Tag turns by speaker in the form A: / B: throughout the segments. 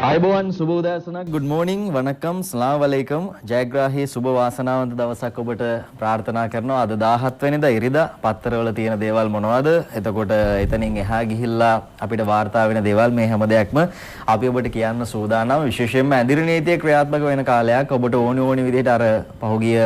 A: ආයුබෝවන් සුබ උදෑසනක් good morning වණකම් ස්ලාම් අලයිකම් ජයග්‍රාහී සුබ වාසනාවන්ත දවසක් ඔබට ප්‍රාර්ථනා කරනවා. අද 17 වෙනිදා ඉරිදා පත්තරවල තියෙන දේවල් මොනවද? එතකොට එතනින් එහා ගිහිල්ලා අපිට වාර්තා වෙන දේවල් මේ හැම දෙයක්ම අපි ඔබට කියන්න සූදානම්. විශේෂයෙන්ම ඇඳිරි නීතිය ක්‍රියාත්මක වෙන කාලයක් ඔබට ඕනි විදිහට අර පහුගිය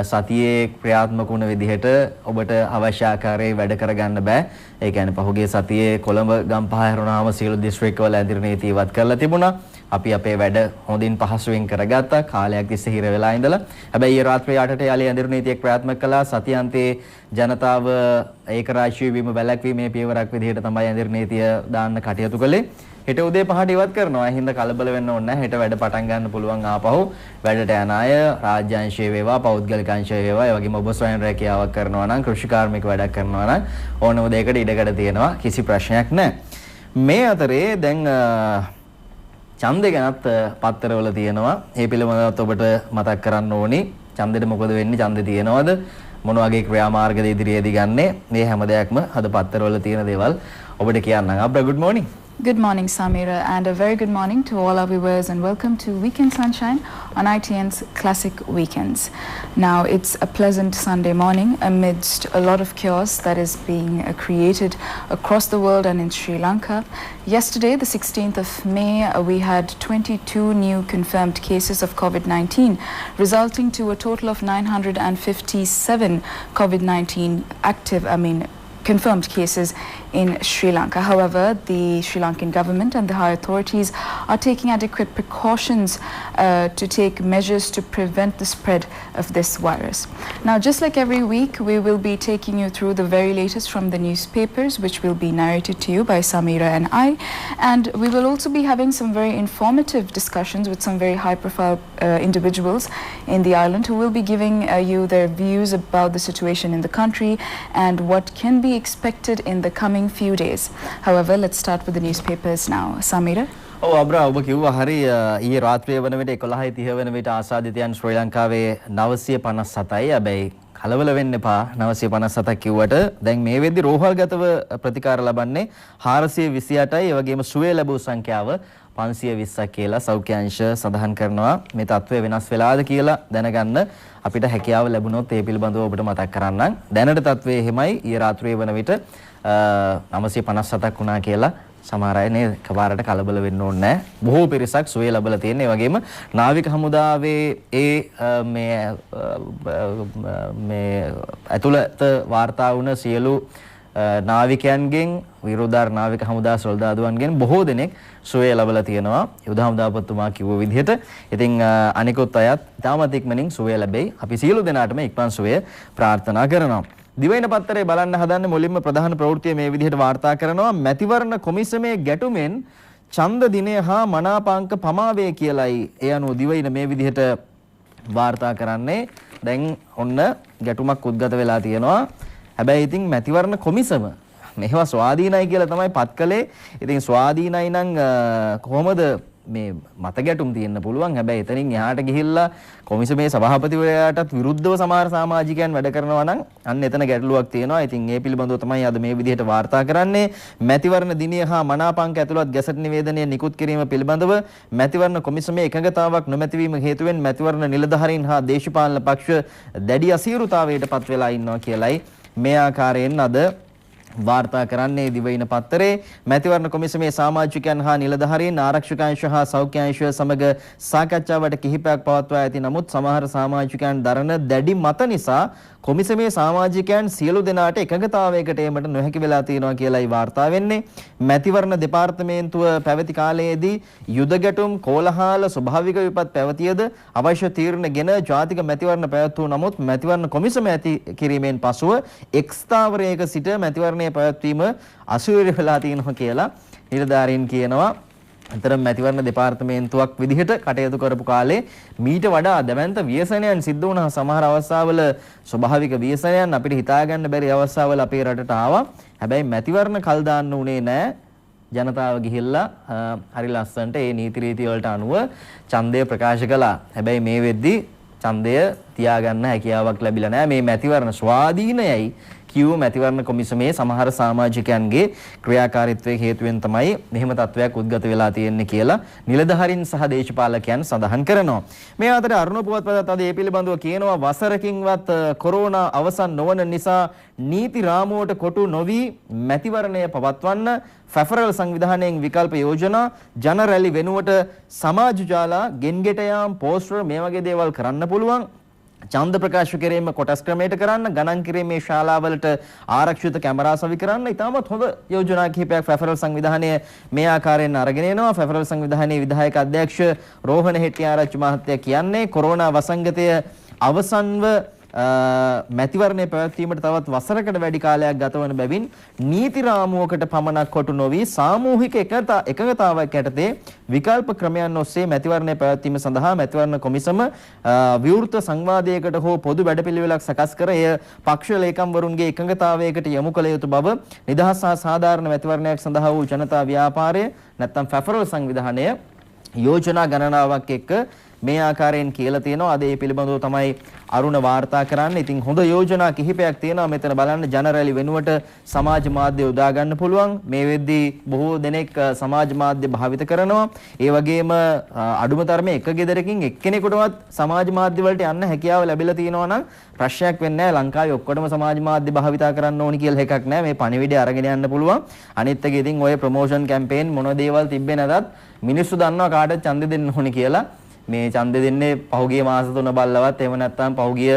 A: සතියේ ක්‍රියාත්මක වුණ විදිහට ඔබට අවශ්‍ය ආකාරයේ වැඩ කරගන්න බෑ. ඒ කියන්නේ පහුගිය සතියේ කොළඹ ගම්පහ හැරුණාම සියලු දිස්ත්‍රික්කවල ඇඳිරි නීති ඉවත් කරලා තිබුණා. අපි අපේ වැඩ හොඳින් පහසුවෙන් කරගත්තා. කාලයක් තිස්සේ හිර වෙලා ඉඳලා. හැබැයි ඊ රාත්‍රියේ 8ට යාලේ ඇඳිරි නීතිය ක්‍රියාත්මක කළා. සතියාන්තයේ ජනතාව ඒකරාශී වීම වැළැක්වීමේ පියවරක් විදිහට තමයි ඇඳිරි නීතිය දාන්න කටයුතු කළේ. හෙට උදේ 5ට ඉවත් කරනවා. ඒ හින්දා කලබල වෙන්න ඕනේ නැහැ. හෙට වැඩ පටන් ගන්න පුළුවන් ආපහු. වැඩට යන අය රාජ්‍ය අංශයේ වේවා, පෞද්ගලික අංශයේ වේවා, ඒ වගේම ඔබ ස්වයං රැකියාවක් කරනවා නම්, කෘෂි කාර්මික වැඩක් කරනවා නම් ඕනම දෙයකට ඉඩකඩ තියෙනවා. කිසි ප්‍රශ්නයක් නැහැ. මේ අතරේ දැන් ඡන්දය ගැනත් පත්තරවල තියෙනවා. ඒ පිළිබඳව ඔබට මතක් කරන්න ඕනි. ඡන්දෙට මොකද වෙන්නේ? ඡන්දේ තියෙනවද? මොන වගේ ක්‍රියාමාර්ගද ඉදිරියේදී ගන්නෙ? මේ හැම දෙයක්ම අද පත්තරවල තියෙන දේවල් ඔබට කියන්නම්. අප්‍රා good morning.
B: Good morning, Samira, and a very good morning to all our viewers, and welcome to Weekend Sunshine on ITN's Classic Weekends. Now, it's a pleasant Sunday morning amidst a lot of chaos that is being created across the world and in Sri Lanka. Yesterday, the 16th of May, we had 22 new confirmed cases of COVID-19, resulting to a total of 957 COVID-19 confirmed cases in Sri Lanka. However, the Sri Lankan government and the high authorities are taking adequate precautions to take measures to prevent the spread of this virus. Now, just like every week, we will be taking you through the very latest from the newspapers, which will be narrated to you by Samira and I. And we will also be having some very informative discussions with some very high-profile individuals in the island who will be giving you their views about the situation in the country and what can be expected in the coming few days. However, let's start with the newspapers now. Samira?
A: ඔව් අබ්‍රා ඔබ කිව්වා හරි ඊයේ රාත්‍රියේ වන විට 11:30 වන විට ආසාදිතයන් ශ්‍රී ලංකාවේ 957යි. හැබැයි කලබල වෙන්න එපා. 957ක් කිව්වට දැන් මේ වෙද්දි රෝහල්ගතව ප්‍රතිකාර ලබන්නේ 428යි. ඒ වගේම සුවය ලැබූ සංඛ්‍යාව 520ක් කියලා සෞඛ්‍ය අංශ සඳහන් කරනවා. මේ තත්ත්වය වෙනස් වෙලාද කියලා දැනගන්න අපිට හැකියාව ලැබුණොත් ඒ පිළිබඳව ඔබට මතක් කරන්නම්. දැනට තත්ත්වය එහෙමයි. ඊයේ රාත්‍රියේ වන විට 957ක් වුණා කියලා සමහර අය නේ කපාරට කලබල වෙන්න ඕනේ නැහැ. බොහෝ පිරිසක් සුවය ලැබලා තියෙනවා. ඒ වගේම නාවික හමුදාවේ මේ ඇතුළත වාර්තා වුණ සියලු නාවිකයන්ගෙන් විරෝධාර නාවික හමුදා සොල්දාදුවන්ගෙන් බොහෝ දෙනෙක් සුවය ලැබලා තියෙනවා. යුද හමුදාපතිතුමා කිව්ව විදිහට. ඉතින් අනිකුත් අයත් ඉතාමත් ඉක්මනින් සුවය ලැබෙයි. අපි සියලු දෙනාටම ඉක්මන් සුවය ප්‍රාර්ථනා කරනවා. දිවයින පත්තරේ බලන්න හදන්නේ මුලින්ම ප්‍රධාන ප්‍රවෘත්තිය මේ විදිහට වාර්තා කරනවා. මැතිවරණ කොමිසමේ ගැටුමෙන් ඡන්ද දිනය හා මනාපාංක පමාවේ කියලයි ඒ අනුව දිවයින මේ විදිහට වාර්තා කරන්නේ. දැන් ඔන්න ගැටුමක් උද්ගත වෙලා තියෙනවා. හැබැයි ඉතින් මැතිවරණ කොමිසම මේවා ස්වාධීනයි කියලා තමයි පත් කළේ. ඉතින් ස්වාධීනයි නම් කොහොමද මේ මත ගැටුම් තියෙන්න පුළුවන්. හැබැයි එතනින් එහාට ගිහිල්ලා කොමිසමේ සභාපතිවරයාටත් විරුද්ධව සමහර සමාජිකයන් වැඩ කරනවා නම් අන්න එතන ගැටලුවක් තියෙනවා. ඉතින් ඒ පිළිබඳව තමයි අද මේ විදිහට වාර්තා කරන්නේ. මැතිවරණ දිනය හා මනාපංක ඇතුළත් ගැසට් නිවේදනය නිකුත් කිරීම පිළිබඳව මැතිවරණ කොමිසමේ එකඟතාවක් නොමැතිවීම හේතුවෙන් මැතිවරණ නිලධාරීන් හා දේශපාලන පක්ෂ දැඩි අසීරුතාවයට පත් වෙලා ඉන්නවා කියලයි මේ ආකාරයෙන් අද වාර්තා කරන්නේ දිවයින පත්තරේ. මැතිවරණ කොමිසමේ සමාජිකයන් හා නිලධාරීන් ආරක්ෂක අංශ හා සෞඛ්‍ය අංශ සමග සාකච්ඡාවට කිහිපයක් පවත්වා ඇති. නමුත් සමහර සමාජිකයන් දරන දැඩි මත නිසා කොමිසමේ සමාජිකයන් සියලු දෙනාට එකඟතාවයකට ඒමට නොහැකි වෙලා තියෙනවා කියලායි වාර්තා වෙන්නේ. මැතිවරණ දෙපාර්තමේන්තුව පැවති කාලයේදී යුද ගැටුම්, කෝලහල, ස්වභාවික විපත් පැවතියද අවශ්‍ය තීරණගෙන ජාතික මැතිවරණ පැවැත්වූ. නමුත් මැතිවරණ කොමිසම ඇති කිරීමෙන් පසුව එක් ස්ථාවරයක සිට මැතිවරණය පැවැත්වීම අසීරු වෙලා තියෙනවා කියලා නිලධාරීන් කියනවා. අතර මැතිවරණ දෙපාර්තමේන්තුවක් විදිහට කටයුතු කරපු කාලේ මීට වඩා දැවැන්ත ව්‍යසනයන් සිද්ධ වුණා. සමහර අවස්ථාවල ස්වභාවික ව්‍යසනයන් අපිට හිතා ගන්න බැරි අවස්ථාවල අපේ රටට ආවා. හැබැයි මැතිවරණ කල් දාන්න උනේ නැහැ. ජනතාව ගිහිල්ලා හරි ලස්සනට ඒ නීති රීති වලට අනුව ඡන්දය ප්‍රකාශ කළා. හැබැයි මේ වෙද්දි ඡන්දය තියාගන්න හැකියාවක් ලැබිලා නැහැ. මේ මැතිවරණ ස්වාධීනයයි කියු මැතිවරණ කොමිසමේ සමහර සමාජිකයන්ගේ ක්‍රියාකාරීත්වයේ හේතුවෙන් තමයි මෙහෙම තත්වයක් උද්ගත වෙලා තියෙන්නේ කියලා නිලධාරීන් සහ දේශපාලකයන් සඳහන් කරනවා. මේ අතර අරුණ පුවත්පතත් අද මේ පිළිබඳව කියනවා වසරකින්වත් කොරෝනා අවසන් නොවන නිසා නීති රාමුවට කොටු නොවි මැතිවරණය පවත්වන්න ෆෙෆරල් සංවිධානයෙන් විකල්ප යෝජනා ජන රැලි වෙනුවට සමාජ ජාලා ගෙන්ගෙට යාම් පෝස්ටර් මේ වගේ දේවල් කරන්න පුළුවන්. ඡන්ද ප්‍රකාශ කිරීම කොටස් ක්‍රමයට කරන්න ගණන් කිරීමේ ශාලාවලට ආරක්ෂිත කැමරා සවි කරන්න ඉතාමත් හොඳ යෝජනා කිහිපයක් ෆෙෆරල් සංවිධානය මේ ආකාරයෙන් අරගෙන එනවා. ෆෙෆරල් සංවිධානයේ විධායක අධ්‍යක්ෂ රෝහණ හෙට්ටිආරච්චි මහත්තයා කියන්නේ කොරෝනා වසංගතය අවසන්ව මැතිවරණය පැවැත්වීමට තවත් වසරකට වැඩි කාලයක් ගත වන බැවින් නීති රාමුවකට පමණක් කොටු නොවි සාමූහික එකඟතාවයක් යටතේ විකල්ප ක්‍රමයන් ඔස්සේ මැතිවරණය පැවැත්වීම සඳහා මැතිවරණ කොමිසම විවෘත සංවාදයකට හෝ පොදු වැඩපිළිවෙලක් සකස් කර එය පක්ෂ ලේකම්වරුන්ගේ එකඟතාවයකට යොමු කළ යුතු බව නිදහස් සහ සාධාරණ මැතිවරණයක් සඳහා වූ ජනතා ව්‍යාපාරය නැත්නම් ෆෙෆරල් සංවිධානය යෝජනා ගණනාවක් එක්ක මේ ආකාරයෙන් කියලා තියෙනවා. අද මේ පිළිබඳව තමයි අරුණ වාර්තා කරන්නේ. ඉතින් හොඳ යෝජනා කිහිපයක් තියෙනවා. මෙතන බලන්න ජන රැලි වෙනුවට සමාජ මාධ්‍ය යොදා ගන්න පුළුවන්. මේ වෙද්දී බොහෝ දෙනෙක් සමාජ මාධ්‍ය භාවිත කරනවා. ඒ වගේම අඩුම තරමේ එක ගෙදරකින් එක්කෙනෙකුටවත් සමාජ මාධ්‍ය වලට යන්න හැකියාව ලැබිලා තියෙනවා නම් ප්‍රශ්නයක් වෙන්නේ නැහැ. ලංකාවේ ඔක්කොටම සමාජ මාධ්‍ය භාවිතා කරන්න ඕනි කියලා එකක් නැහැ. මේ පණිවිඩය අරගෙන යන්න පුළුවන්. අනිත් එක ඉතින් ඔය ප්‍රොමෝෂන් කැම්පේන් මොන දේවල් තිබ්බේ නැතත් මිනිස්සු දන්නවා කාටද ඡන්දෙ දෙන්න ඕනි කියලා. මේ ඡන්දෙ දෙන්නේ පහුගිය මාස 3 බල්ලවත් එහෙම නැත්නම් පහුගිය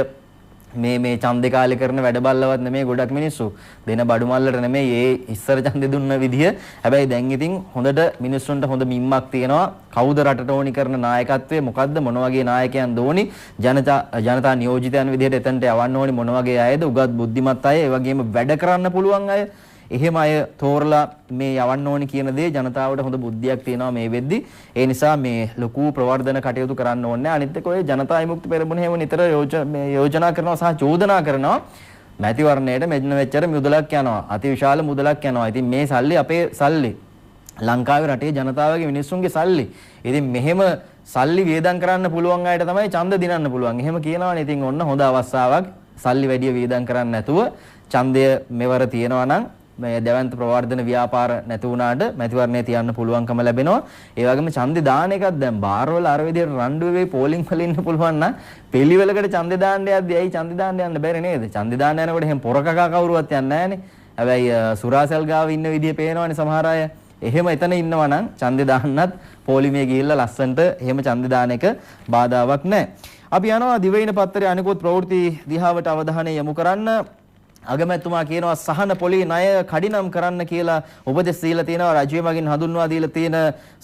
A: මේ ඡන්දේ කාලේ කරන වැඩ බල්ලවත් නෙමෙයි ගොඩක් මිනිස්සු දෙන බඩු මල්ලට නෙමෙයි ඒ ඉස්සර ඡන්දෙ දුන්න විදිය. හැබැයි දැන් ඉතින් හොඳට මිනිස්සුන්ට හොඳ මිම්මක් තියෙනවා. කවුද රටට ඕනි කරන නායකත්වය මොකද්ද මොන වගේ නායකයන් දෝනි ජනතා නියෝජිතයන් විදිහට එතනට යවන්න ඕනි මොන වගේ අයද උගත් බුද්ධිමත් අය ඒ වගේම වැඩ කරන්න පුළුවන් අය එහෙම අය තෝරලා මේ යවන්න ඕනි කියන දේ ජනතාවට හොඳ බුද්ධියක් තියෙනවා මේ වෙද්දි. ඒ නිසා මේ ලොකු ප්‍රවර්ධන කටයුතු කරන්න ඕනේ. අනිත් එක ඔය ජනතා විමුක්ති පෙරමුණ හැම නිතර යෝජනා කරනවා සහ චෝදනා කරනවා මැතිවරණයට මෙන්න මෙච්චර මුදලක් යනවා. අතිවිශාල මුදලක් යනවා. ඉතින් මේ සල්ලි අපේ සල්ලි. ලංකාවේ රටේ ජනතාවගේ මිනිස්සුන්ගේ සල්ලි. ඉතින් මෙහෙම සල්ලි වියදම් කරන්න පුළුවන් අයට තමයි ඡන්ද දිනන්න පුළුවන්. එහෙම කියනවනේ. ඉතින් ඔන්න හොඳ අවස්ථාවක්. සල්ලි වැඩි වියදම් කරන්න නැතුව ඡන්දය මෙවර තියනවා නම් මේ දැවන්ත ප්‍රවර්ධන ව්‍යාපාර නැති වුණාට මැතිවරණය තියන්න පුළුවන්කම ලැබෙනවා. ඒ වගේම ඡන්දේ දාන එකක් දැන් බාරවල අර විදිහට රණ්ඩු වෙයි පෝලිං වල ඉන්න පුළුවන් නම් පිළිවෙලකට ඡන්දේ දාන්න යද්දී ඇයි ඡන්දේ දාන්න යන්න බැරි නේද? ඡන්දේ දාන්න යනකොට එහෙම පොරකකා කවුරුවත් යන්නේ නැහනේ. හැබැයි සුරාසල් ගාව ඉන්න විදිය පේනවනේ සමහර අය. එහෙම එතන ඉන්නවා නම් ඡන්දේ දාන්නත් පොලිමේ ගිහිල්ලා ලස්සන්ට එහෙම ඡන්දේ දාන එක බාධාවක් නැහැ. අපි යනවා දිවයින පත්තරේ අනිකුත් ප්‍රවෘත්ති දිහාවට අවධානය යොමු කරන්න. අගමැතිතුමා කියනවා සහන පොලි ණය කඩිනම් කරන්න කියලා උපදෙස් දීලා තියෙනවා. රජය මගින් හඳුන්වා දීලා තියෙන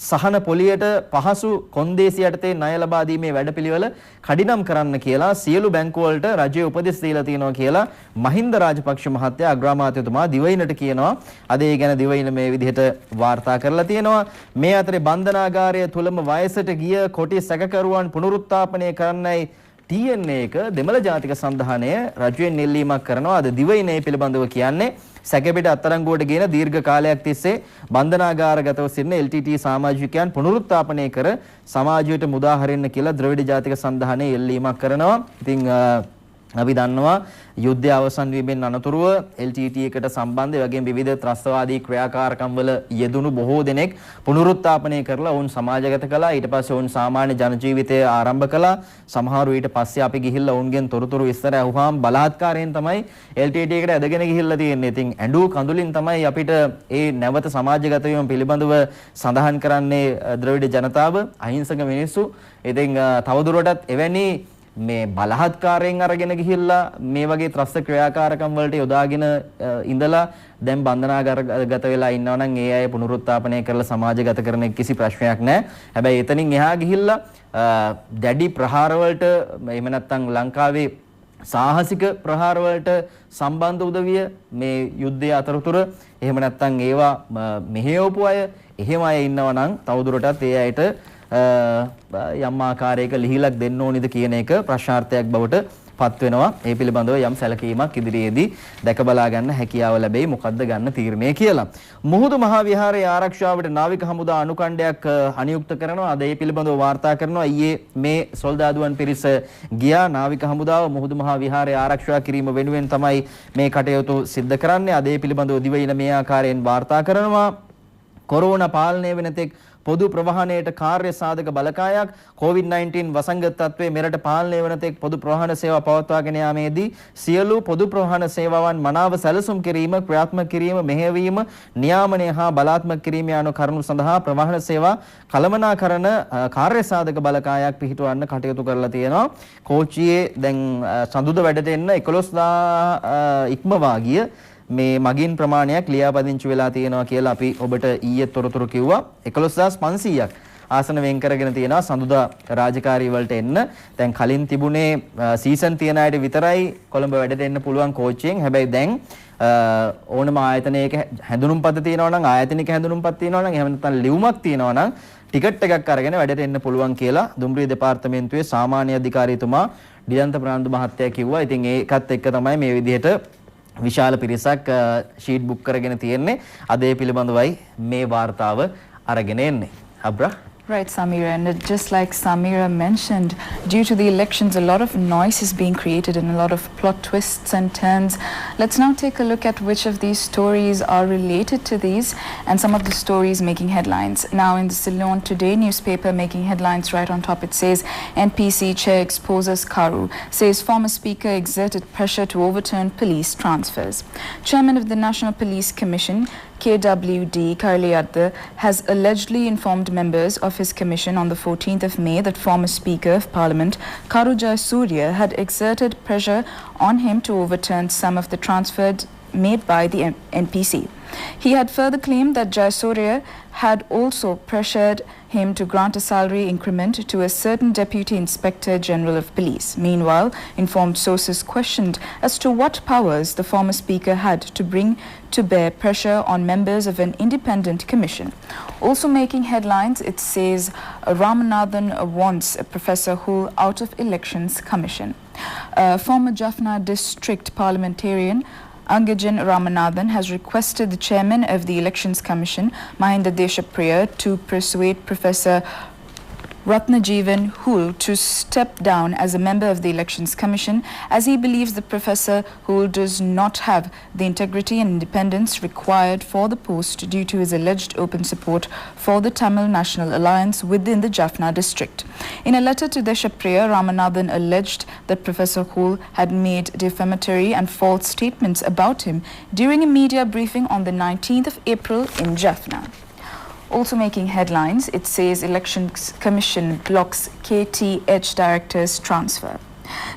A: සහන පොලියට පහසු කොන්දේසි යටතේ ණය ලබා දීමේ වැඩපිළිවෙල කඩිනම් කරන්න කියලා සියලු බැංකු වලට රජය උපදෙස් දීලා තියෙනවා කියලා මහින්ද රාජපක්ෂ මහත්තයා අග්‍රාමාත්‍යතුමා දිවයිනට කියනවා. අද ඒ ගැන දිවයින මේ විදිහට වාර්තා කරලා තියෙනවා. මේ අතරේ බන්ධනාගාරය තුලම වයසට ගිය කොටි සැකකරුවන් පුනරුත්ථාපනය කරන්නයි TNA එක දෙමළ ජාතික සන්ධානය රජයෙන් නෙල්ලීමක් කරනවා. අද දිවයිනේ පිළිබඳව කියන්නේ සැකපිට අත්අඩංගුවට ගෙන දීර්ඝ කාලයක් තිස්සේ බන්ධනාගාරගතව සිටින LTT සමාජිකයන් පුනරුත්ථාපනය කර සමාජයට මුදා හරින්න කියලා ද්‍රවිඩ ජාතික සන්ධානය එල්ලීමක් කරනවා. ඉතින් අපි දන්නවා යුද්ධය අවසන් වීමෙන් අනතුරුව LTT එකට සම්බන්ධ වගේම විවිධ ත්‍රස්තවාදී ක්‍රියාකාරකම් වල යෙදුණු බොහෝ දෙනෙක් පුනරුත්ථාපනය කරලා වුන් සමාජගත කළා. ඊට පස්සේ වුන් සාමාන්‍ය ජන ජීවිතය ආරම්භ කළා. සමහරු ඊට පස්සේ අපි ගිහිල්ලා වුන්ගෙන් තොරතුරු විස්තර අහුවාම බලාත්කාරයෙන් තමයි LTT එකට ඇදගෙන ගිහිල්ලා තියෙන්නේ. ඉතින් ඇඬු කඳුලින් තමයි අපිට ඒ නැවත සමාජගත වීම පිළිබඳව සඳහන් කරන්නේ ද්‍රවිඩ ජනතාව අහිංසක මිනිස්සු. ඉතින් තවදුරටත් එවැනි මේ බලහත්කාරයෙන් අරගෙන ගිහිල්ලා මේ වගේ ත්‍රස්ත ක්‍රියාකාරකම් වලට යොදාගෙන ඉඳලා දැන් බන්ධනාගාරගත වෙලා ඉන්නවා නම් ඒ අය පුනරුත්ථාපනය කරලා සමාජගත කරන කිසි ප්‍රශ්නයක් නැහැ. හැබැයි එතනින් එහා ගිහිල්ලා දැඩි ප්‍රහාර වලට එහෙම නැත්නම් ලංකාවේ සාහසික ප්‍රහාර වලට සම්බන්ධ උදවිය මේ යුද්ධය අතරතුර එහෙම නැත්නම් ඒවා මෙහෙයවපු අය එහෙම අය ඉන්නවා නම් තවදුරටත් ඒ අයට යම් ආකාරයක ලිහිලක් දෙන්න ඕනිද කියන එක ප්‍රශ්නාර්ථයක් බවට පත් වෙනවා. ඒ පිළිබඳව යම් සැලකීමක් ඉදිරියේදී දැක බලා ගන්න හැකියාව ලැබෙයි මොකද්ද ගන්න තීරණය කියලා. මුහුදු මහා විහාරයේ ආරක්ෂාවට නාවික හමුදා අනුකණ්ඩයක් අනියුක්ත කරනවා. අද ඒ පිළිබඳව වාර්තා කරනවා. ඊයේ මේ සොල්දාදුවන් පිරිස ගියා නාවික හමුදාව මුහුදු මහා විහාරය ආරක්ෂා කිරීම වෙනුවෙන් තමයි මේ කටයුතු සිද්ධ කරන්නේ. අද ඒ පිළිබඳව දිවයින මේ ආකාරයෙන් වාර්තා කරනවා. කොරෝනා පාලනය වෙන තෙක් පොදු ප්‍රවාහනයට කාර්ය සාධක බලකායක් COVID-19 වසංගත තත්ත්වයේ මෙරට පාලනය වන තෙක් පොදු ප්‍රවාහන සේවා පවත්වාගෙන යාමේදී සියලු පොදු ප්‍රවාහන සේවාවන් මනාව සැලසුම් කිරීම, ක්‍රියාත්මක කිරීම, මෙහෙයවීම, නියාමනය හා බලාත්මක කිරීම යන කරුණු සඳහා ප්‍රවාහන සේවා කළමනාකරන කාර්ය සාධක බලකායක් පිහිටවන්න කටයුතු කරලා තියෙනවා. කෝච්චියේ දැන් සඳුද වැඩට එන්න 11000 ඉක්මවා ගිය මේ මගින් ප්‍රමාණයක් ලියාපදිංචි වෙලා තියෙනවා කියලා අපි ඔබට ඊයේ තොරතුරු කිව්වා. 11500ක් ආසන වෙන් කරගෙන තියෙනවා සඳුදා රාජකාරී වලට එන්න. දැන් කලින් තිබුණේ සීසන් තියන අයට විතරයි කොළඹ වැඩට එන්න පුළුවන් කෝච්චියෙන්. හැබැයි දැන් ඕනම ආයතනයක හැඳුනුම්පත තියෙනවා නම්, ආයතනික හැඳුනුම්පත් තියෙනවා නම්, එහෙම නැත්නම් ලියුමක් තියෙනවා නම් ටිකට් එකක් අරගෙන වැඩට එන්න පුළුවන් කියලා දුම්රිය දෙපාර්තමේන්තුවේ සාමාන්‍ය අධිකාරීතුමා ඩිලන්ත ප්‍රනාන්දු මහත්තයා කිව්වා. ඉතින් ඒකත් එක්ක තමයි මේ විදිහට විශාල පිරිසක් ෂීට් බුක් කරගෙන තියෙන්නේ. අද ඒ පිළිබඳවයි මේ වාර්තාව අරගෙන එන්නේ. අබ්‍රා.
B: Right, Samira, and just like Samira mentioned, due to the elections, a lot of noise is being created and a lot of plot twists and turns. Let's now take a look at which of these stories are related to these and some of the stories making headlines. Now, in the Ceylon Today newspaper making headlines right on top, it says NPC chair exposes Karu, says former speaker exerted pressure to overturn police transfers. Chairman of the National Police Commission, KWD Karliadda, has allegedly informed members of his commission on the 14th of May that former Speaker of Parliament Karu Jayasuriya had exerted pressure on him to overturn some of the transfers made by the NPC. He had further claimed that Jayasuriya had also pressured him to grant a salary increment to a certain Deputy Inspector General of Police. Meanwhile, informed sources questioned as to what powers the former speaker had to bring to bear pressure on members of an independent commission. Also making headlines, it says Ramanathan wants Professor Hool out of Elections Commission. Former Jaffna District parliamentarian Angajan Ramanathan has requested the chairman of the Elections Commission, Mahinda Deshapriya, to persuade Professor Ratnajeevan Hool to step down as a member of the Elections Commission, as he believes the Professor Hool does not have the integrity and independence required for the post due to his alleged open support for the Tamil National Alliance within the Jaffna district. In a letter to Deshapriya, Ramanathan alleged that Professor Hool had made defamatory and false statements about him during a media briefing on the 19th of April in Jaffna. Also making headlines, it says Elections Commission blocks KTH director's transfer.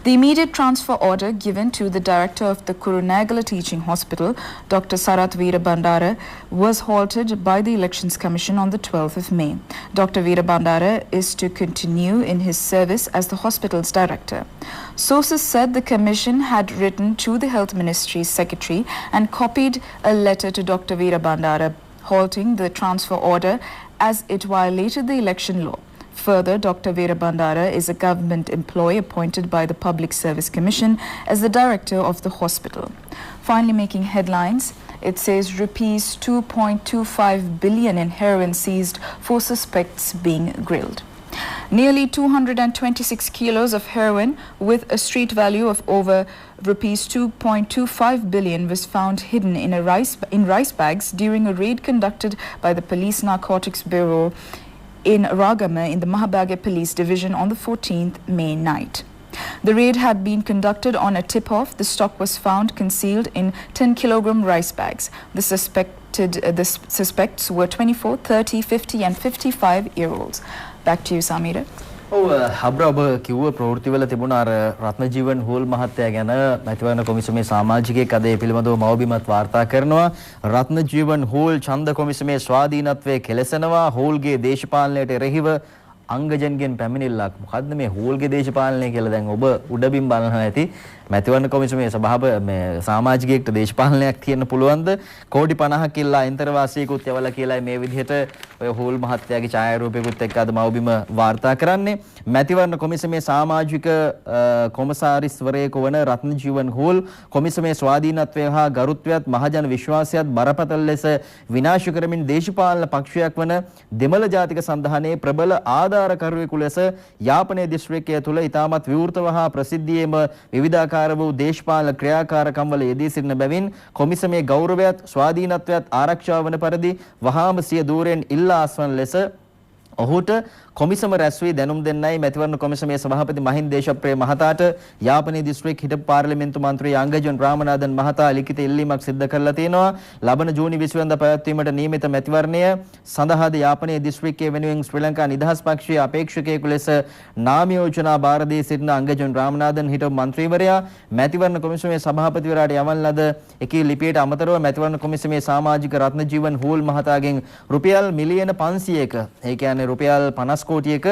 B: The immediate transfer order given to the director of the Kurunegala Teaching Hospital, Dr. Sarath Veerabandara, was halted by the Elections Commission on the 12th of May. Dr. Veerabandara is to continue in his service as the hospital's director. Sources said the commission had written to the Health Ministry's secretary and copied a letter to Dr. Veerabandara halting the transfer order as it violated the election law. Further, Dr. Veerabandara is a government employee appointed by the Public Service Commission as the director of the hospital. Finally making headlines, it says rupees 2.25 billion in heroin seized for suspects being grilled. Nearly 226 kilos of heroin with a street value of over rupees 2.25 billion was found hidden in rice bags during a raid conducted by the Police Narcotics Bureau in Ragama in the Mahabaghe Police Division on the 14th May night. The raid had been conducted on a tip-off. The stock was found concealed in 10-kilogram rice bags. The suspects were 24, 30, 50 and 55-year-olds. Back to you, Samira.
A: හබ්‍රා ඔබ කිව්ව ප්‍රවෘත්තිවල තිබුණ අර රත්නජීවන් hall මහත්තයා ගැන මැතිවරණ කොමිසමේ සමාජිකයෙක් අද ඒ පිළිබඳව මවබිමත් වාර්තා කරනවා. රත්නජීවන් හෝල් ඡන්ද කොමිසමේ ස්වාධීනත්වයේ කෙලසනවා. හෝල්ගේ දේශපාලනයට එරෙහිව අංගජන්ගෙන් පැමිණිල්ලක්. මොකද්ද මේ හෝල්ගේ දේශපාලනය කියලා දැන් ඔබ උඩබිම් බලනවා ඇති. මැතිවරණ කොමිසමේ මේ සමාජිකයෙක්ට දේශපාලනයක් තියෙන්න පුළුවන්ද? කෝටි 50ක් ඉල්ලා අන්තර්වාසීකුත් යවලා කියලා මේ විදිහට ඔය හූල් මහත්තයාගේ ඡායාරූපයකුත් එක්ක අද මව්බිම වාර්තා කරන්නේ. මැතිවරණ කොමිසමේ සමාජික කොමසාරිස්වරයෙකු වන රත්නජීවන් හූල් කොමිසමේ ස්වාධීනත්වය හා ගරුත්වයත් මහජන විශ්වාසයත් බරපතල ලෙස විනාශ කරමින් දේශපාලන පක්ෂයක් වන දෙමළ ජාතික සන්ධානයේ ප්‍රබල ආධාරකරුවෙකු ලෙස යාපනයේ දිස්ත්‍රික්කය තුළ ඉතාමත් විවෘතව හා ප්‍රසිද්ධියේම විවිධාකාර වූ දේශපාලන ක්‍රියාකාරකම් වල යෙදී සිටින බැවින් කොමිසමේ ගෞරවයත් ස්වාධීනත්වයත් ආරක්ෂා වන පරිදි වහාම සිය ධූරයෙන් ඉල්ලා අස්වන ලෙස ඔහුට කොමිසම රැස් වී දැනුම් දෙන්නයි මැතිවරණ කොමිසමේ සභාපති මහින්ද දේශප්‍රිය මහතාට යාපනයේ දිස්ත්‍රික් හිටපු පාර්ලිමේන්තු මන්ත්‍රී අංගජන් රාමනාදන් මහතා ලිඛිත ඉල්ලීමක් සිදු කරලා තියෙනවා. ලබන ජූනි 20 වෙනිදා පැවැත්වීමට නියමිත මැතිවරණය සඳහාද යාපනයේ දිස්ත්‍රික්කයේ වෙනුවෙන් ශ්‍රී ලංකා නිදහස් පක්ෂයේ අපේක්ෂකයෙකු ලෙස නාම යෝජනා බාර දී සිටින අංගජන් රාමනාදන් හිටපු මන්ත්‍රීවරයා මැතිවරණ කොමිසමේ සභාපතිවරයාට යවන ලද එකී ලිපියට අමතරව මැතිවරණ කොමිසමේ සමාජික රත්නජීවන් හූල් මහතාගෙන් රුපියල් මිලියන 500ක ඒ කියන්නේ රුපියල් 50 කෝටියක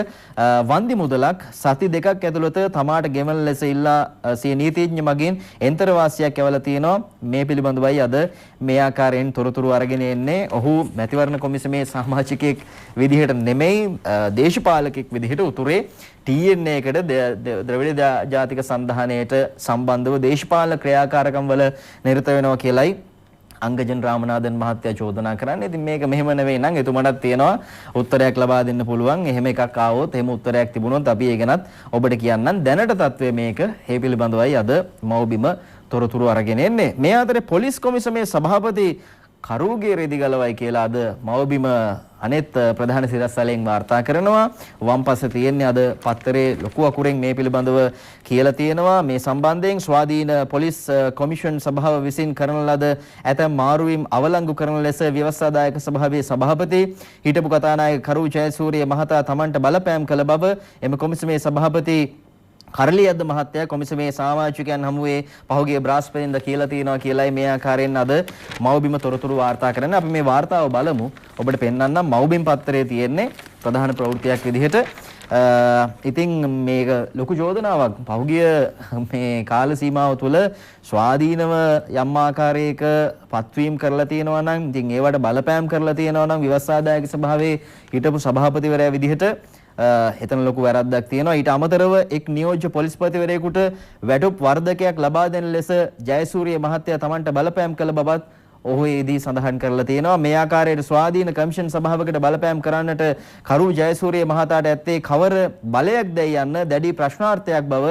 A: වන්දි මුදලක් සති දෙකක් ඇතුළත තමාට ගෙවන ලෙස ඉල්ලා සිය නීතිඥ මගින් එන්තරවාසියක් යවලා තියෙනවා. මේ පිළිබඳවයි අද මේ ආකාරයෙන් තොරතුරු අරගෙන එන්නේ. ඔහු මැතිවරණ කොමිසමේ සමාජිකයෙක් විදිහට නෙමෙයි දේශපාලකෙක් විදිහට උතුරේ TNA එකට ද්‍රවිඩ ජාතික සන්ධානයට සම්බන්ධව දේශපාලන ක්‍රියාකාරකම් වල නිරත වෙනවා කියලයි අංගජන් රාමනාදන් මහත්තයා චෝදනා කරන්නේ. ඉතින් මේක මෙහෙම නෙවෙයි නම් එතුමටත් තියෙනවා උත්තරයක් ලබා දෙන්න පුළුවන්. එහෙම එකක් ආවොත් එහෙම උත්තරයක් තිබුණොත් අපි ඒ ගැනත් ඔබට කියන්නම්. දැනට තත්ත්වය මේක. මේ පිළිබඳවයි අද මව්බිම තොරතුරු අරගෙන එන්නේ. මේ අතරේ පොලිස් කොමිසමේ සභාපති කරුගේ රෙදි ගලවයි කියලා අද මව්බිම අනෙත් ප්‍රධාන සිරස්තලයෙන් වාර්තා කරනවා. වම් පස්සේ තියෙන්නේ අද පත්තරේ ලොකු අකුරෙන් මේ පිළිබඳව කියලා තියෙනවා. මේ සම්බන්ධයෙන් ස්වාධීන පොලිස් කොමිෂන් සභාව විසින් කරන ලද ඇතැම් මාරුවීම් අවලංගු කරන ලෙස ව්‍යවස්ථාදායක සභාවේ සභාපති හිටපු කතානායක කරු ජයසූරිය මහතා තමන්ට බලපෑම් කළ බව එම කොමිසමේ සභාපති කරලියද්ද මහත්තයා කොමිසමේ සමාජිකයන් හමුවේ පහුගිය බ්‍රහස්පතින්දා කියලා තියෙනවා කියලායි මේ ආකාරයෙන් අද මව්බිම තොරතුරු වාර්තා කරන්නේ. අපි මේ වාර්තාව බලමු. ඔබට පෙන්වන්නම් මව්බිම් පත්තරයේ තියෙන්නේ ප්‍රධාන ප්‍රවෘත්තියක් විදිහට. ඉතින් මේක ලොකු චෝදනාවක්. පහුගිය මේ කාල සීමාව තුළ ස්වාධීනව යම් ආකාරයක පත්වීම් කරලා තියෙනවා නම් ඉතින් ඒවට බලපෑම් කරලා තියෙනවා නම් ව්‍යවස්ථාදායක සභාවේ හිටපු සභාපතිවරයා විදිහට එතන ලොකු වැරද්දක් තියෙනවා. ඊට අමතරව එක් නියෝජ්‍ය පොලිස්පතිවරයෙකුට වැටුප් වර්ධකයක් ලබා දෙන ලෙස ජයසූරිය මහත්තයා තමන්ට බලපෑම් කළ බවත් ඔහු ඒදී සඳහන් කරලා තියෙනවා. මේ ආකාරයට ස්වාධීන කමිෂන් සභාවකට බලපෑම් කරන්නට කරු ජයසූරිය මහතාට ඇත්තේ කවර බලයක්ද යන්න දැඩි ප්‍රශ්නාර්ථයක් බව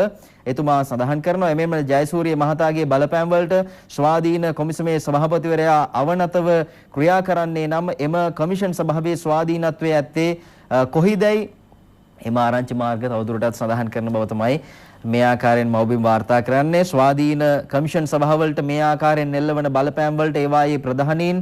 A: එතුමා සඳහන් කරනවා. එමෙන්න ජයසූරිය මහතාගේ බලපෑම් වලට ස්වාධීන කොමිසමේ සභාපතිවරයා අවනතව ක්‍රියා කරන්නේ නම් එම කමිෂන් සභාවේ ස්වාධීනත්වයේ ඇත්තේ කොහිදයි එම ආරංචි මාර්ග තවදුරටත් සඳහන් කරන බව තමයි මේ ආකාරයෙන් මව්බිම් වාර්තා කරන්නේ. ස්වාධීන කමිෂන් සභාවලට මේ ආකාරයෙන් එල්ලවන බලපෑම් වලට ඒවායේ ප්‍රධානීන්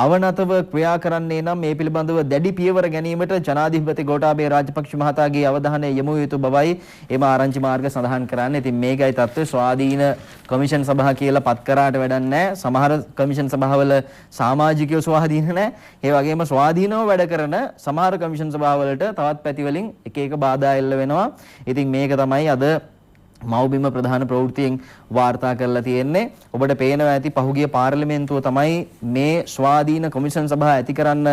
A: අවනතව ක්‍රියා කරන්නේ නම් මේ පිළිබඳව දැඩි පියවර ගැනීමට ජනාධිපති ගෝඨාභය රාජපක්ෂ මහතාගේ අවධානය යොමු යුතු බවයි එම ආරංචි මාර්ග සඳහන් කරන්නේ. ඉතින් මේකයි තත්ත්වය. ස්වාධීන කමිෂන් සභාව කියලා පත් කරාට වැඩක් නැහැ. සමහර කමිෂන් සභාවල සමාජිකයෝ ස්වාධීන නැහැ. ඒ වගේම ස්වාධීනව වැඩ කරන සමහර කමිෂන් සභාවලට තවත් පැති වලින් එක එක බාධා එල්ල වෙනවා. ඉතින් මේක තමයි අද මව්බිම ප්‍රධාන ප්‍රවෘත්තියෙන් වාර්තා කරලා තියෙන්නේ. ඔබට පේනවා ඇති පහුගිය පාර්ලිමේන්තුව තමයි මේ ස්වාධීන කොමිෂන් සභාව ඇති කරන්න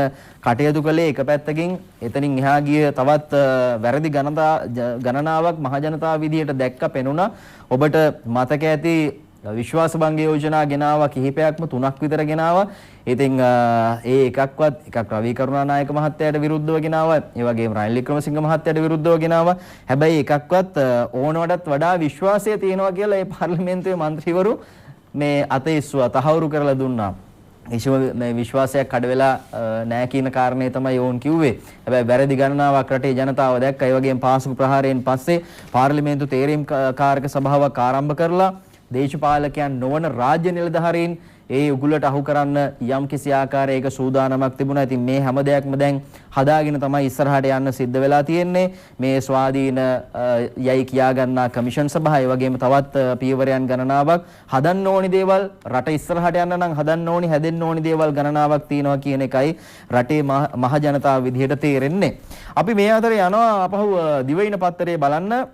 A: කටයුතු කළේ. එක පැත්තකින් එතනින් එහා ගිය තවත් වැරදි ගණනාවක් මහජනතාව විදියට දැක්ක පෙනුණා. ඔබට මතක ඇති විශ්වාස භංග යෝජනා ගෙනාවා කිහිපයක්ම 3ක් විතර ගෙනාවා. ඉතින් ඒ එකක් රවී කරුණානායක මහත්තයාට විරුද්ධව ගෙනාවා. ඒ වගේම රනිල් වික්‍රමසිංහ මහත්තයාට විරුද්ධව ගෙනාවා. හැබැයි එකක්වත් ඕනවටත් වඩා විශ්වාසය තියෙනවා කියලා ඒ පාර්ලිමේන්තුවේ മന്ത്രിවරු මේ අතීස්වා තහවුරු කරලා දුන්නා. කිසිම මේ විශ්වාසයක් කඩ වෙලා නැහැ කියන කාරණේ තමයි ඕන් කිව්වේ. හැබැයි වැරදි ගණනාවක් රටේ ජනතාව දැක්කා. ඒ වගේම පාසුකු ප්‍රහාරයෙන් පස්සේ පාර්ලිමේන්තු තේරීම් කාරක සභාවක් ආරම්භ කරලා දේශපාලකයන් නොවන රාජ්‍ය නිලධාරීන් ඒ උගුලට අහු කරන්න යම් කිසි ආකාරයක සූදානමක් තිබුණා. ඉතින් මේ හැම දෙයක්ම දැන් හදාගෙන තමයි ඉස්සරහට යන්න සිද්ධ වෙලා තියෙන්නේ. මේ ස්වාධීන යයි කියා ගන්නා කමිෂන් සභාව ඒ වගේම තවත් පියවරයන් ගණනාවක් හදන්න ඕනි දේවල් රට ඉස්සරහට යන්න නම් හදන්න ඕනි හැදෙන්න ඕනි දේවල් ගණනාවක් තියෙනවා කියන එකයි රටේ මහ ජනතාව විදිහට තේරෙන්නේ. අපි මේ අතරේ යනවා අපහු දිවයින පත්තරේ බලන්න.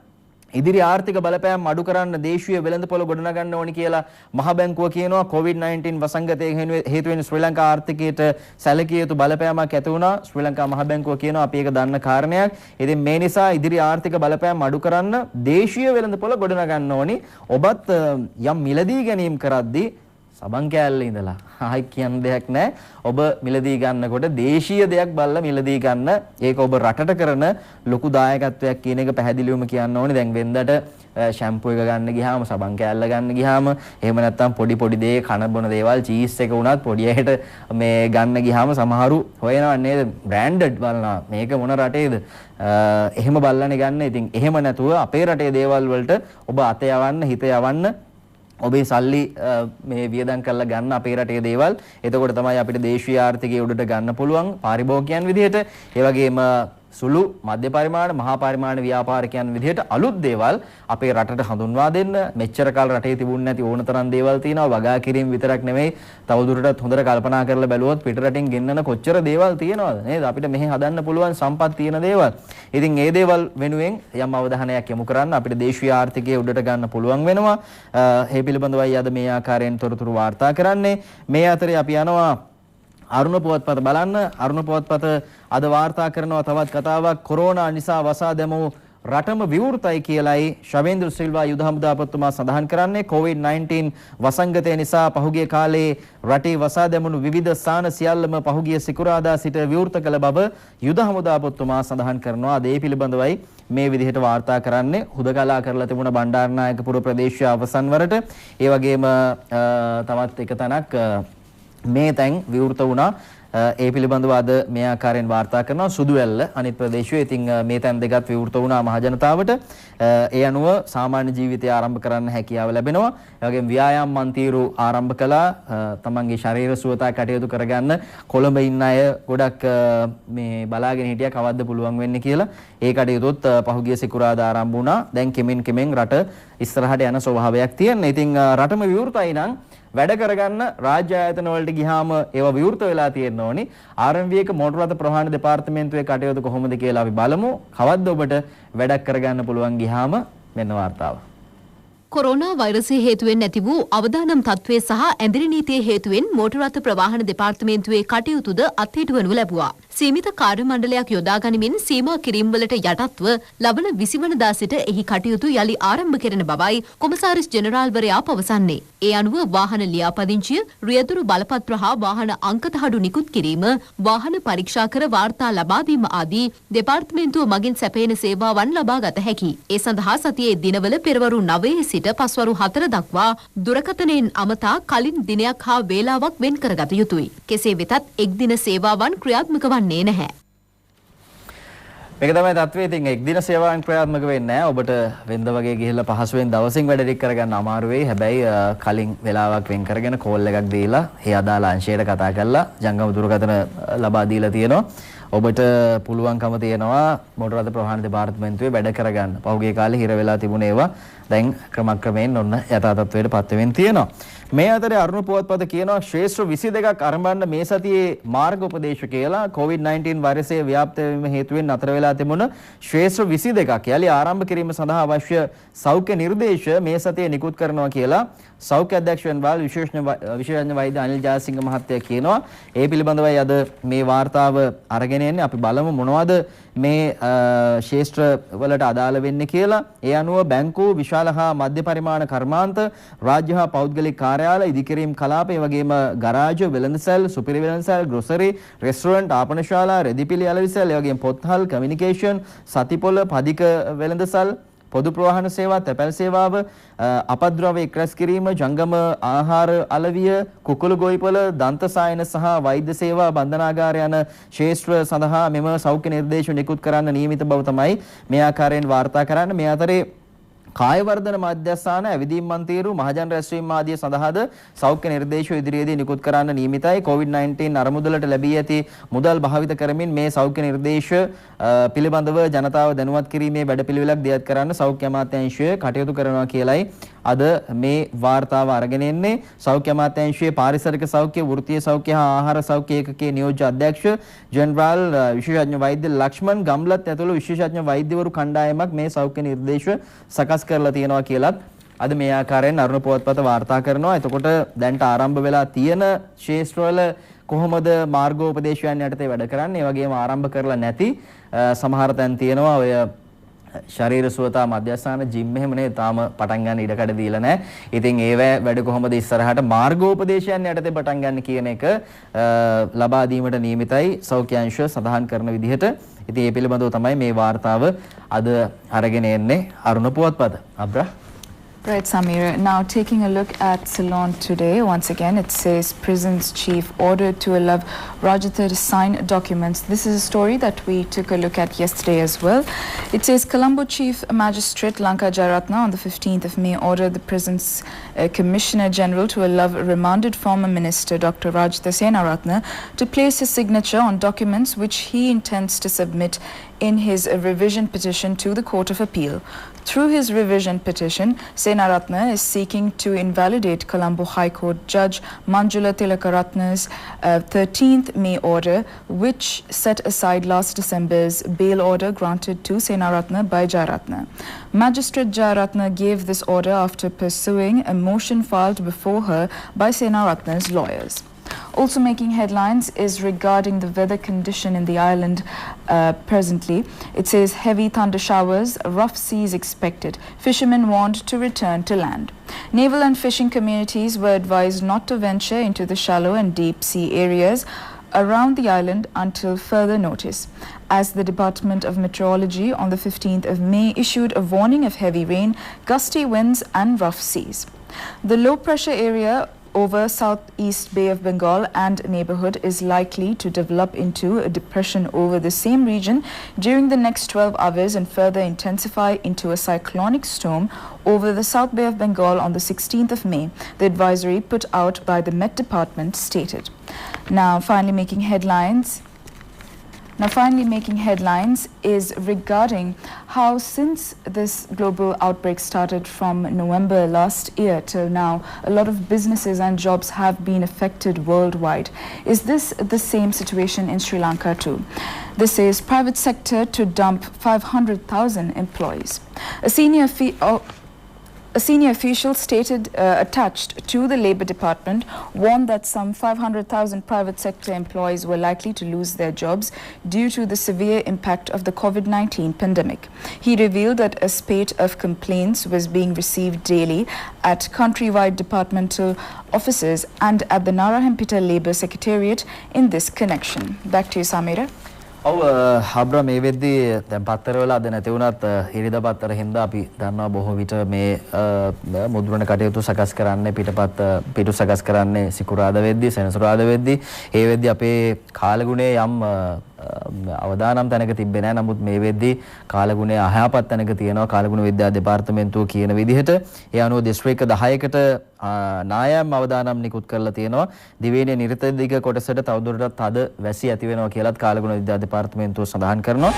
A: ඉදිරි ආර්ථික බලපෑම් අඩු කරන්න දේශීය වෙළඳපොළ ගොඩනගන්න ඕනි කියලා මහ බැංකුව කියනවා. COVID-19 වසංගතයෙන් හේතු වෙන ශ්‍රී ලංකා ආර්ථිකයට සැලකිය යුතු බලපෑමක් ඇති වුණා. ශ්‍රී ලංකා මහ බැංකුව කියනවා අපි ඒක දන්න කාරණයක්. ඉතින් මේ නිසා ඉදිරි ආර්ථික බලපෑම් අඩු කරන්න දේශීය වෙළඳපොළ ගොඩනගන්න ඕනි. ඔබත් යම් මිලදී ගැනීම කරද්දී සබන් කෑල්ලේ ඉඳලා ආයි කියන්න දෙයක් නැහැ. ඔබ මිලදී ගන්නකොට දේශීය දෙයක් බලලා මිලදී ගන්න. ඒක ඔබ රටට කරන ලොකු දායකත්වයක් කියන එක පැහැදිලිවම කියන්න ඕනේ. දැන් වෙන්දට ෂැම්පූ එක ගන්න ගියාම සබන් කෑල්ල ගන්න ගියාම එහෙම නැත්නම් පොඩි දේ කන බොන දේවල් චීස් එක වුණත් පොඩි ඇයට මේ ගන්න ගියාම සමහරු හොයනවා නේද බ්‍රෑන්ඩඩ් බලනවා මේක මොන රටේද එහෙම බලලානේ ගන්න. ඉතින් එහෙම නැතුව අපේ රටේ දේවල් වලට ඔබ අත යවන්න හිත යවන්න ඔබේ සල්ලි මේ වියදම් කරලා ගන්න අපේ රටේ දේවල්. එතකොට තමයි අපිට දේශීය ආර්ථිකය උඩට ගන්න පුළුවන් පාරිභෝගිකයන් විදිහට. ඒ වගේම සුළු මධ්‍ය පරිමාණ මහා පරිමාණ ව්‍යාපාරිකයන් විදිහට අලුත් දේවල් අපේ රටට හඳුන්වා දෙන්න. මෙච්චර කාල රටේ තිබුණ නැති ඕන තරම් දේවල් තියෙනවා. වගා කිරීම විතරක් නෙමෙයි තවදුරටත් හොඳට කල්පනා කරලා බැලුවොත් පිට රටින් ගෙන්නන කොච්චර දේවල් තියෙනවද නේද? අපිට මෙහි හදන්න පුළුවන් සම්පත් තියෙන දේවල්. ඉතින් මේ දේවල් වෙනුවෙන් යම් අවධානයක් යොමු කරන්න අපිට දේශීය ආර්ථිකය උඩට ගන්න පුළුවන් වෙනවා. මේ පිළිබඳවයි අද මේ ආකාරයෙන් තොරතුරු වාර්තා කරන්නේ. මේ අතරේ අපි යනවා අරුණ පුවත්පත බලන්න. අරුණ පුවත්පත අද වාර්තා කරනවා තවත් කතාවක්. කොරෝනා නිසා වසා දැමූ රටම විවෘතයි කියලයි ශවේන්ද්‍ර සිල්වා යුද හමුදාපතිතුමා සඳහන් කරන්නේ. COVID-19 වසංගතය නිසා පහුගිය කාලේ රටේ වසා දැමුණු විවිධ ස්ථාන සියල්ලම පහුගිය සිකුරාදා සිට විවෘත කළ බව යුද හමුදාපතිතුමා සඳහන් කරනවා. ඒ පිළිබඳවයි මේ විදිහට වාර්තා කරන්නේ. හුදකලා කරලා තිබුණ බණ්ඩාරනායකපුර ප්‍රදේශය අවසන් වරට ඒ වගේම තවත් එක තැනක් මේ තැන් විවෘත වුණා. ඒ පිළිබඳව අද මේ ආකාරයෙන් වාර්තා කරනවා. සුදුවැල්ල අනිත් ප්‍රදේශයේ ඉතින් මේ තැන් දෙකත් විවෘත වුණා මහජනතාවට. ඒ අනුව සාමාන්‍ය ජීවිතය ආරම්භ කරන්න හැකියාව ලැබෙනවා. ඒ වගේම ව්‍යායාම මන්තිරු ආරම්භ කළා. තමන්ගේ ශරීර සුවතා කටයුතු කරගන්න කොළඹ ඉන්න අය ගොඩක් මේ බලාගෙන හිටියා කවද්ද පුළුවන් වෙන්නේ කියලා. ඒ කටයුතුත් පහුගිය සිකුරාදා ආරම්භ වුණා. දැන් කෙමෙන් රට ඉස්සරහට යන ස්වභාවයක් තියෙනවා. ඉතින් රටම විවෘතයි නම් වැඩ කරගන්න රාජ්‍ය ආයතන වලට ගියාම ඒවා විවෘත වෙලා තියෙන්න ඕනි. RMV එක මෝටර රථ ප්‍රවාහන දෙපාර්තමේන්තුවේ කටයුතු කොහොමද කියලා අපි බලමු. කවද්ද ඔබට වැඩක් කරගන්න පුළුවන් ගියාම මෙන්න වාර්තාව.
C: කොරෝනා වෛරසය හේතුවෙන් ඇති වූ අවදානම් තත්ත්වය සහ ඇඳිරි නීතිය හේතුවෙන් මෝටර රථ ප්‍රවාහන දෙපාර්තමේන්තුවේ කටයුතුද අත්හිටුවනු ලැබුවා. සීමිත කාර්ය මණ්ඩලයක් යොදා ගනිමින් සීමා කිරීම් වලට යටත්ව ලබන 20 වනදා සිට එහි කටයුතු යලි ආරම්භ කෙරෙන බවයි කොමසාරිස් ජෙනරාල්වරයා පවසන්නේ. ඒ අනුව වාහන ලියාපදිංචිය, රියදුරු බලපත්‍ර හා වාහන අංකතහඩු නිකුත් කිරීම, වාහන පරීක්ෂා කර වාර්තා ලබා දීම ආදී දෙපාර්තමේන්තුව මගින් සැපයන සේවාවන් ලබා ගත හැකියි. ඒ සඳහා සතියේ දිනවල පෙරවරු 9 සිට පස්වරු 4 දක්වා දුරකථනයෙන් අමතා කලින් දිනයක් හා වේලාවක් වෙන් කරගත යුතුයි. කෙසේ වෙතත් එක් දින සේවාවන් ක්‍රියාත්මක වන්නේ නැහැ.
A: මේක තමයි තත්ත්වය. ඉතින් එක් දින සේවාවන් ක්‍රියාත්මක වෙන්නේ නැහැ. ඔබට වෙන්ද වගේ ගිහිල්ලා පහසුවෙන් දවසින් වැඩ ටික කරගන්න අමාරු වෙයි. හැබැයි කලින් වෙලාවක් වෙන් කරගෙන කෝල් එකක් දීලා ඒ අදාළ අංශයට කතා කරලා ජංගම දුරකථන ලබා දීලා තියෙනවා. ඔබට පුළුවන්කම තියෙනවා මෝටර රථ ප්‍රවාහන දෙපාර්තමේන්තුවේ වැඩ කරගන්න. පහුගිය කාලේ හිර වෙලා තිබුණ ඒවා දැන් ක්‍රමක්‍රමයෙන් ඔන්න යථා තත්ත්වයට පත් වෙමින් තියෙනවා. මේ අතරේ අරුණ පුවත්පත කියනවා ශ්‍රේෂ්ඨ 22ක් ආරම්භන්න මේ සතියේ මාර්ග උපදේශ කියලා. COVID-19 වෛරසය ව්‍යාප්ත වීම හේතුවෙන් නතර වෙලා තිබුණ ශ්‍රේෂ්ඨ 22ක් යලි ආරම්භ කිරීම සඳහා අවශ්‍ය සෞඛ්‍ය නිර්දේශ මේ සතියේ නිකුත් කරනවා කියලා සෞඛ්‍ය අධ්‍යක්ෂ වෙනවාල් විශේෂඥ වෛද්‍ය අනිල් ජයසිංහ මහත්තයා කියනවා. ඒ පිළිබඳවයි අද මේ වාර්තාව අරගෙන එන්නේ. අපි බලමු මොනවද මේ ශේෂ්ත්‍ර වලට අදාළ වෙන්නේ කියලා. ඒ අනුව බැංකු, විශාල හා මධ්‍ය පරිමාණ කර්මාන්ත, රාජ්‍ය හා පෞද්ගලික කාර්යාල, ඉදිකිරීම් කලාප, ඒ වගේම ගරාජ, වෙළඳසැල්, සුපිරි වෙළඳසැල්, ග්‍රොසරි, රෙස්ටොරන්ට්, ආපනශාලා, රෙදිපිලි අලවිසැල්, ඒ වගේම පොත්හල්, කමියුනිකේෂන්, සතිපොළ, පදික වෙළඳසැල්, පොදු ප්‍රවාහන සේවා, තැපැල් සේවාව, අපද්‍රව්‍ය එක්රැස් කිරීම, ජංගම ආහාර අලවිය, කුකුළු ගොවිපළ, දන්ත සායන සහ වෛද්‍ය සේවා බන්ධනාගාර යන ශේෂ්ත්‍ර සඳහා මෙම සෞඛ්‍ය නිර්දේශ නිකුත් කරන්න නියමිත බව තමයි මේ ආකාරයෙන් වාර්තා කරන්නේ. මේ අතරේ කායවර්ධන මධ්‍යස්ථාන, ඇවිදීම් මන්තිරු, මහජන රැස්වීම ආදී සඳහාද සෞඛ්‍ය නිර්දේශ ඉදිරියේදී නිකුත් කරන්න නියමිතයි. COVID-19 අරමුදලට ලැබී ඇති මුදල් භාවිත කරමින් මේ සෞඛ්‍ය නිර්දේශ පිළිබඳව ජනතාව දැනුවත් කිරීමේ වැඩපිළිවෙලක් දියත් කරන්න සෞඛ්‍ය අමාත්‍යාංශය කටයුතු කරනවා කියලයි අද මේ වාර්තාව අරගෙන එන්නේ සෞඛ්‍ය අමාත්‍යාංශයේ පාරිසරික සෞඛ්‍ය වෘත්තීය සෞඛ්‍ය හා ආහාර සෞඛ්‍ය ඒකකයේ නියෝජ්‍ය අධ්‍යක්ෂ ජෙනරාල් විශේෂඥ වෛද්‍ය ලක්ෂ්මන් ගම්ලත් ඇතුළු විශේෂඥ වෛද්‍යවරු කණ්ඩායමක් මේ සෞඛ්‍ය නිර්දේශ සකස් කරලා තියෙනවා කියලත් අද මේ ආකාරයෙන් අරුණ පුවත්පත වාර්තා කරනවා. එතකොට දැන්ට ආරම්භ වෙලා තියෙන ශේෂ්ත්‍රවල කොහොමද මාර්ගෝපදේශයන් යටතේ වැඩ කරන්නේ? ඒ වගේම ආරම්භ කරලා නැති සමහර තැන් තියෙනවා. ඔය ශරීර සුවතා මධ්‍යස්ථාන ජිම් එහෙමනේ තාම පටන් ගන්න ඉඩ කඩ දීලා නැහැ. ඉතින් ඒවැ වැඩ කොහොමද ඉස්සරහට මාර්ගෝපදේශයන් යටතේ පටන් ගන්න කියන එක ලබා දීමට නියමිතයි සෞඛ්‍ය අංශය සඳහන් කරන විදිහට. ඉතින් මේ පිළිබඳව තමයි මේ වාර්තාව අද අරගෙන එන්නේ අරුණ පුවත්පත. අබ්‍රා.
B: Right, Samira. Now taking a look at Ceylon today, once again it says prison's chief ordered to allow Rajatha to sign documents. This is a story that we took a look at yesterday as well. It says Colombo Chief Magistrate Lanka Jayaratna on the 15th of May ordered the prison's Commissioner General to allow remanded former Minister Dr. Rajatha Senaratne to place his signature on documents which he intends to submit in his revision petition to the Court of Appeal. Through his revision petition, Senaratne is seeking to invalidate Colombo High Court Judge Manjula Tilakaratne's 13th May order, which set aside last December's bail order granted to Senaratne by Jayaratne. Magistrate Jayaratne gave this order after pursuing a motion filed before her by Senaratne's lawyers. Also making headlines is regarding the weather condition in the island presently. It says heavy thunder showers, rough seas expected. Fishermen warned to return to land. Naval and fishing communities were advised not to venture into the shallow and deep sea areas around the island until further notice, as the Department of Meteorology on the 15th of May issued a warning of heavy rain, gusty winds and rough seas. The low pressure area over southeast Bay of Bengal and neighborhood is likely to develop into a depression over the same region during the next 12 hours and further intensify into a cyclonic storm over the South Bay of Bengal on the 16th of May, the advisory put out by the Met Department stated. Now finally making headlines is regarding how since this global outbreak started from November last year till now, a lot of businesses and jobs have been affected worldwide. Is this the same situation in Sri Lanka too? This is private sector to dump 500,000 employees. A senior official stated attached to the Labour Department warned that some 500,000 private sector employees were likely to lose their jobs due to the severe impact of the COVID-19 pandemic. He revealed that a spate of complaints was being received daily at countrywide departmental offices and at the Narayanpeta Labour Secretariat in this connection. Back to you, Samira.
A: ඔව් හබ්‍රා මේ වෙද්දී දැන් පත්තරවල අද නැති වුණත් ඉරිදා පත්තර හින්දා අපි දන්නවා බොහෝ විට මේ මුද්‍රණ කටයුතු සකස් කරන්නේ පිටු සකස් කරන්නේ සිකුරාදා වෙද්දී සෙනසුරාදා වෙද්දී ඒ වෙද්දී අපේ කාලගුණයේ යම් අවදානම් තැනක තිබ්බේ නැහැ. නමුත් මේ වෙද්දී කාලගුණයේ අහයපත් තැනක තියෙනවා කාලගුණ විද්‍යා දෙපාර්තමේන්තුව කියන විදිහට. ඒ අනුව දිස්ත්‍රික්ක 10කට නායම් අවදානම් නිකුත් කරලා තියෙනවා. දිවයිනේ නිරත දිග කොටසට තවදුරටත් තද වැසි ඇති වෙනවා කියලාත් කාලගුණ විද්‍යා දෙපාර්තමේන්තුව සඳහන් කරනවා.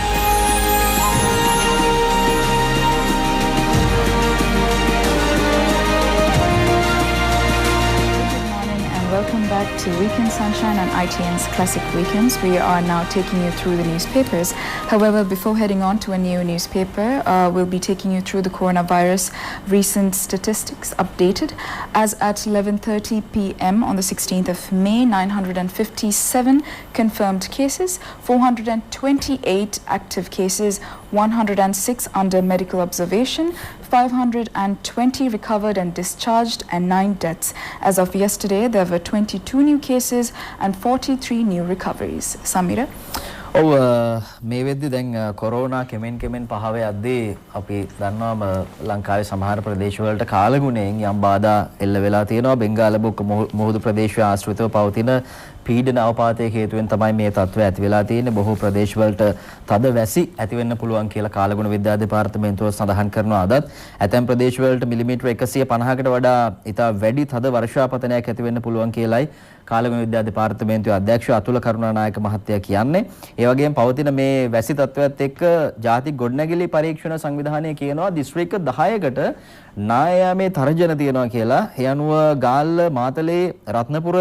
B: Welcome back to Weekend Sunshine on ITN's Classic Weekends. We are now taking you through the newspapers. However, before heading on to a new newspaper, we'll be taking you through the coronavirus recent statistics updated. As at 11:30 p.m. on the 16th of May, 957 confirmed cases, 428 active cases, 106 under medical observation, 520 recovered and discharged, and 9 deaths. As of yesterday, there were 22 new cases and 43 new recoveries. Samira?
A: ඔව් මේ වෙද්දි දැන් corona කෙමෙන් පහව යද්දී අපි දන්නවා ලංකාවේ සමහර ප්‍රදේශවලට කාලගුණයෙන් යම් බාධා එල්ල වෙලා තියෙනවා. බෙන්ගාල මුහුදු ප්‍රදේශය ආශ්‍රිතව පවතින පීඩන අවපාතයේ හේතුවෙන් තමයි මේ තත්ත්වය ඇති වෙලා තියෙන්නේ. බොහෝ ප්‍රදේශවලට තද වැසි ඇති වෙන්න පුළුවන් කියලා කාලගුණ විද්‍යා දෙපාර්තමේන්තුව සඳහන් කරනවා. අදත් ඇතැම් ප්‍රදේශවලට මිලිමීටර් 150කට වඩා ඉතා වැඩි තද වර්ෂාපතනයක් ඇති වෙන්න පුළුවන් කියලායි කාලගුණ විද්‍යා දෙපාර්තමේන්තුවේ අධ්‍යක්ෂ අතුල කරුණානායක මහත්තයා කියන්නේ. ඒ වගේම පවතින මේ වැසි තත්ත්වයත් එක්ක ජාතික ගොඩනැගිලි පරීක්ෂණ සංවිධානය කියනවා දිස්ත්‍රික්ක 10කට නායාමේ තර්ජන තියෙනවා කියලා. ඒ අනුව ගාල්ල, මාතලේ, රත්නපුර,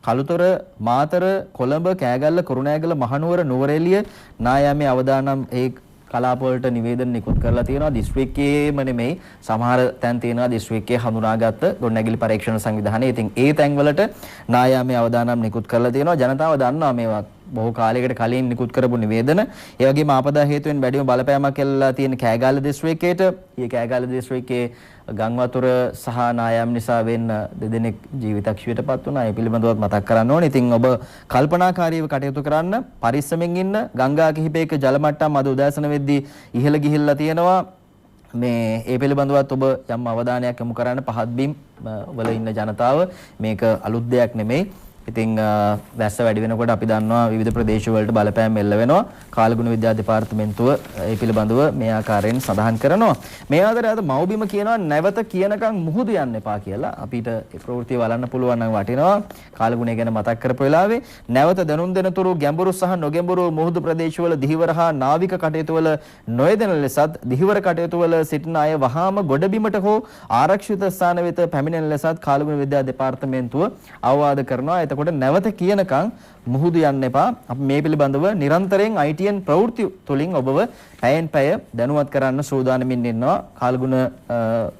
A: කළුතර, මාතර, කොළඹ, කෑගල්ල, කුරුණෑගල, මහනුවර, නුවරඑළිය නායාමේ අවදානම් ඒ කලාප වලට නිවේදන නිකුත් කරලා තියෙනවා. දිස්ත්‍රික්කයේම නෙමෙයි සමහර තැන් තියෙනවා දිස්ත්‍රික්කයේ හඳුනාගත්ත ගොඩනැගිලි පරීක්ෂණ සංවිධානය. ඉතින් ඒ තැන් වලට නායාමේ අවදානම් නිකුත් කරලා තියෙනවා. ජනතාව දන්නවා මේවා බොහෝ කාලයකට කලින් නිකුත් කරපු නිවේදන. ඒ වගේම ආපදා හේතුවෙන් වැඩිම බලපෑමක් කළා තියෙන කෑගල්ල දිස්ත්‍රික්කයට. මේ කෑගල්ල දිස්ත්‍රික්කයේ ගම් වතුර සහ නායම් නිසා වෙන්න දෙදෙනෙක් ජීවිතක්ෂයටපත් වුණා. ඒ පිළිබඳවත් මතක් කරන්න ඕනේ. ඉතින් ඔබ කල්පනාකාරීව කටයුතු කරන්න, පරිස්සමෙන් ඉන්න. ගංගා කිහිපයක ජල මට්ටම් අද උදෑසන වෙද්දී ඉහළ ගිහිල්ලා තියෙනවා. මේ ඒ පිළිබඳවත් ඔබ යම් අවධානයක් යොමු කරන්න. පහත් බිම් වල ඉන්න ජනතාව මේක අලුත් දෙයක් නෙමෙයි. ඉතින් වැස්ස වැඩි වෙනකොට අපි දන්නවා විවිධ ප්‍රදේශවලට බලපෑම් එල්ල වෙනවා. කාලගුණ විද්‍යා දෙපාර්තමේන්තුව ඒ පිළිබඳව මේ ආකාරයෙන් සඳහන් කරනවා. මේ ආකාරයට අද මව්බිම කියනවා නැවත කියනකම් මුහුදු යන්න එපා කියලා. අපිට ඒ ප්‍රවෘත්තිය බලන්න පුළුවන් නම් වටිනවා. කාලගුණය ගැන මතක් කරපු වෙලාවේ නැවත දැනුම් දෙනතුරු ගැඹුරු සහ නොගැඹුරු මුහුදු ප්‍රදේශවල දිහිවර හා නාවික කටයුතු වල නොයෙදෙන ලෙසත් දිහිවර කටයුතු වල සිටින අය වහාම ගොඩබිමට හෝ ආරක්ෂිත ස්ථාන වෙත පැමිණෙන ලෙසත් කාලගුණ විද්‍යා දෙපාර්තමේන්තුව අවවාද කරනවා. එතකොට නැවත කියනකම් මුහුදු යන්න එපා. අපි මේ පිළිබඳව නිරන්තරයෙන් ITN ප්‍රවෘත්ති තුලින් ඔබව පැයෙන් පැය දැනුවත් කරන්න සූදානමින් ඉන්නවා. කාලගුණ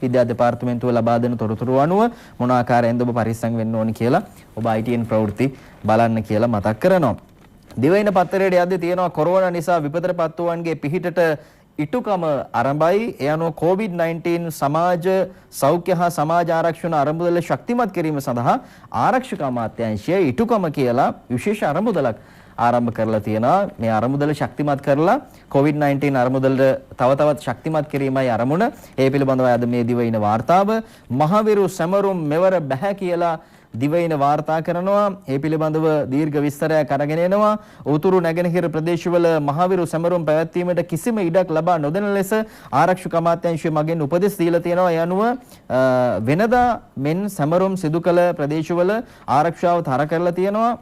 A: විද්‍යා දෙපාර්තමේන්තුව ලබා දෙන තොරතුරු අනුව මොන ආකාරයෙන්ද ඔබ පරිස්සම් වෙන්න ඕනි කියලා ඔබ ITN ප්‍රවෘත්ති බලන්න කියලා මතක් කරනවා. දිවයින පත්තරයට යද්දී තියෙනවා කොරෝනා නිසා විපතටපත් වූවන්ගේ පිහිටට ඉටුකම ආරම්භයි. ඒ අනුව COVID-19 සමාජ සෞඛ්‍ය හා සමාජ ආරක්ෂණ අරමුදල ශක්තිමත් කිරීම සඳහා ආරක්ෂක අමාත්‍යාංශය ඉටුකම කියලා විශේෂ අරමුදලක් ආරම්භ කරලා තියෙනවා. මේ අරමුදල ශක්තිමත් කරලා COVID-19 අරමුදලට තව තවත් ශක්තිමත් කිරීමයි අරමුණ. ඒ පිළිබඳව අද මේ දිවයින වාර්තාව මහවිරු සැමරුම් මෙවර බැහැ කියලා දිවයින වාර්තා කරනවා. ඒ පිළිබඳව දීර්ඝ විස්තරයක් අරගෙන එනවා. උතුරු නැගෙනහිර ප්‍රදේශවල මහවිරු සැමරුම් පැවැත්වීමට කිසිම ඉඩක් ලබා නොදෙන ලෙස ආරක්ෂක අමාත්‍යාංශය මගින් උපදෙස් දීලා තියෙනවා. ඒ අනුව වෙනදා මෙන් සැමරුම් සිදු කළ ප්‍රදේශවල ආරක්ෂාව තර කරලා තියෙනවා.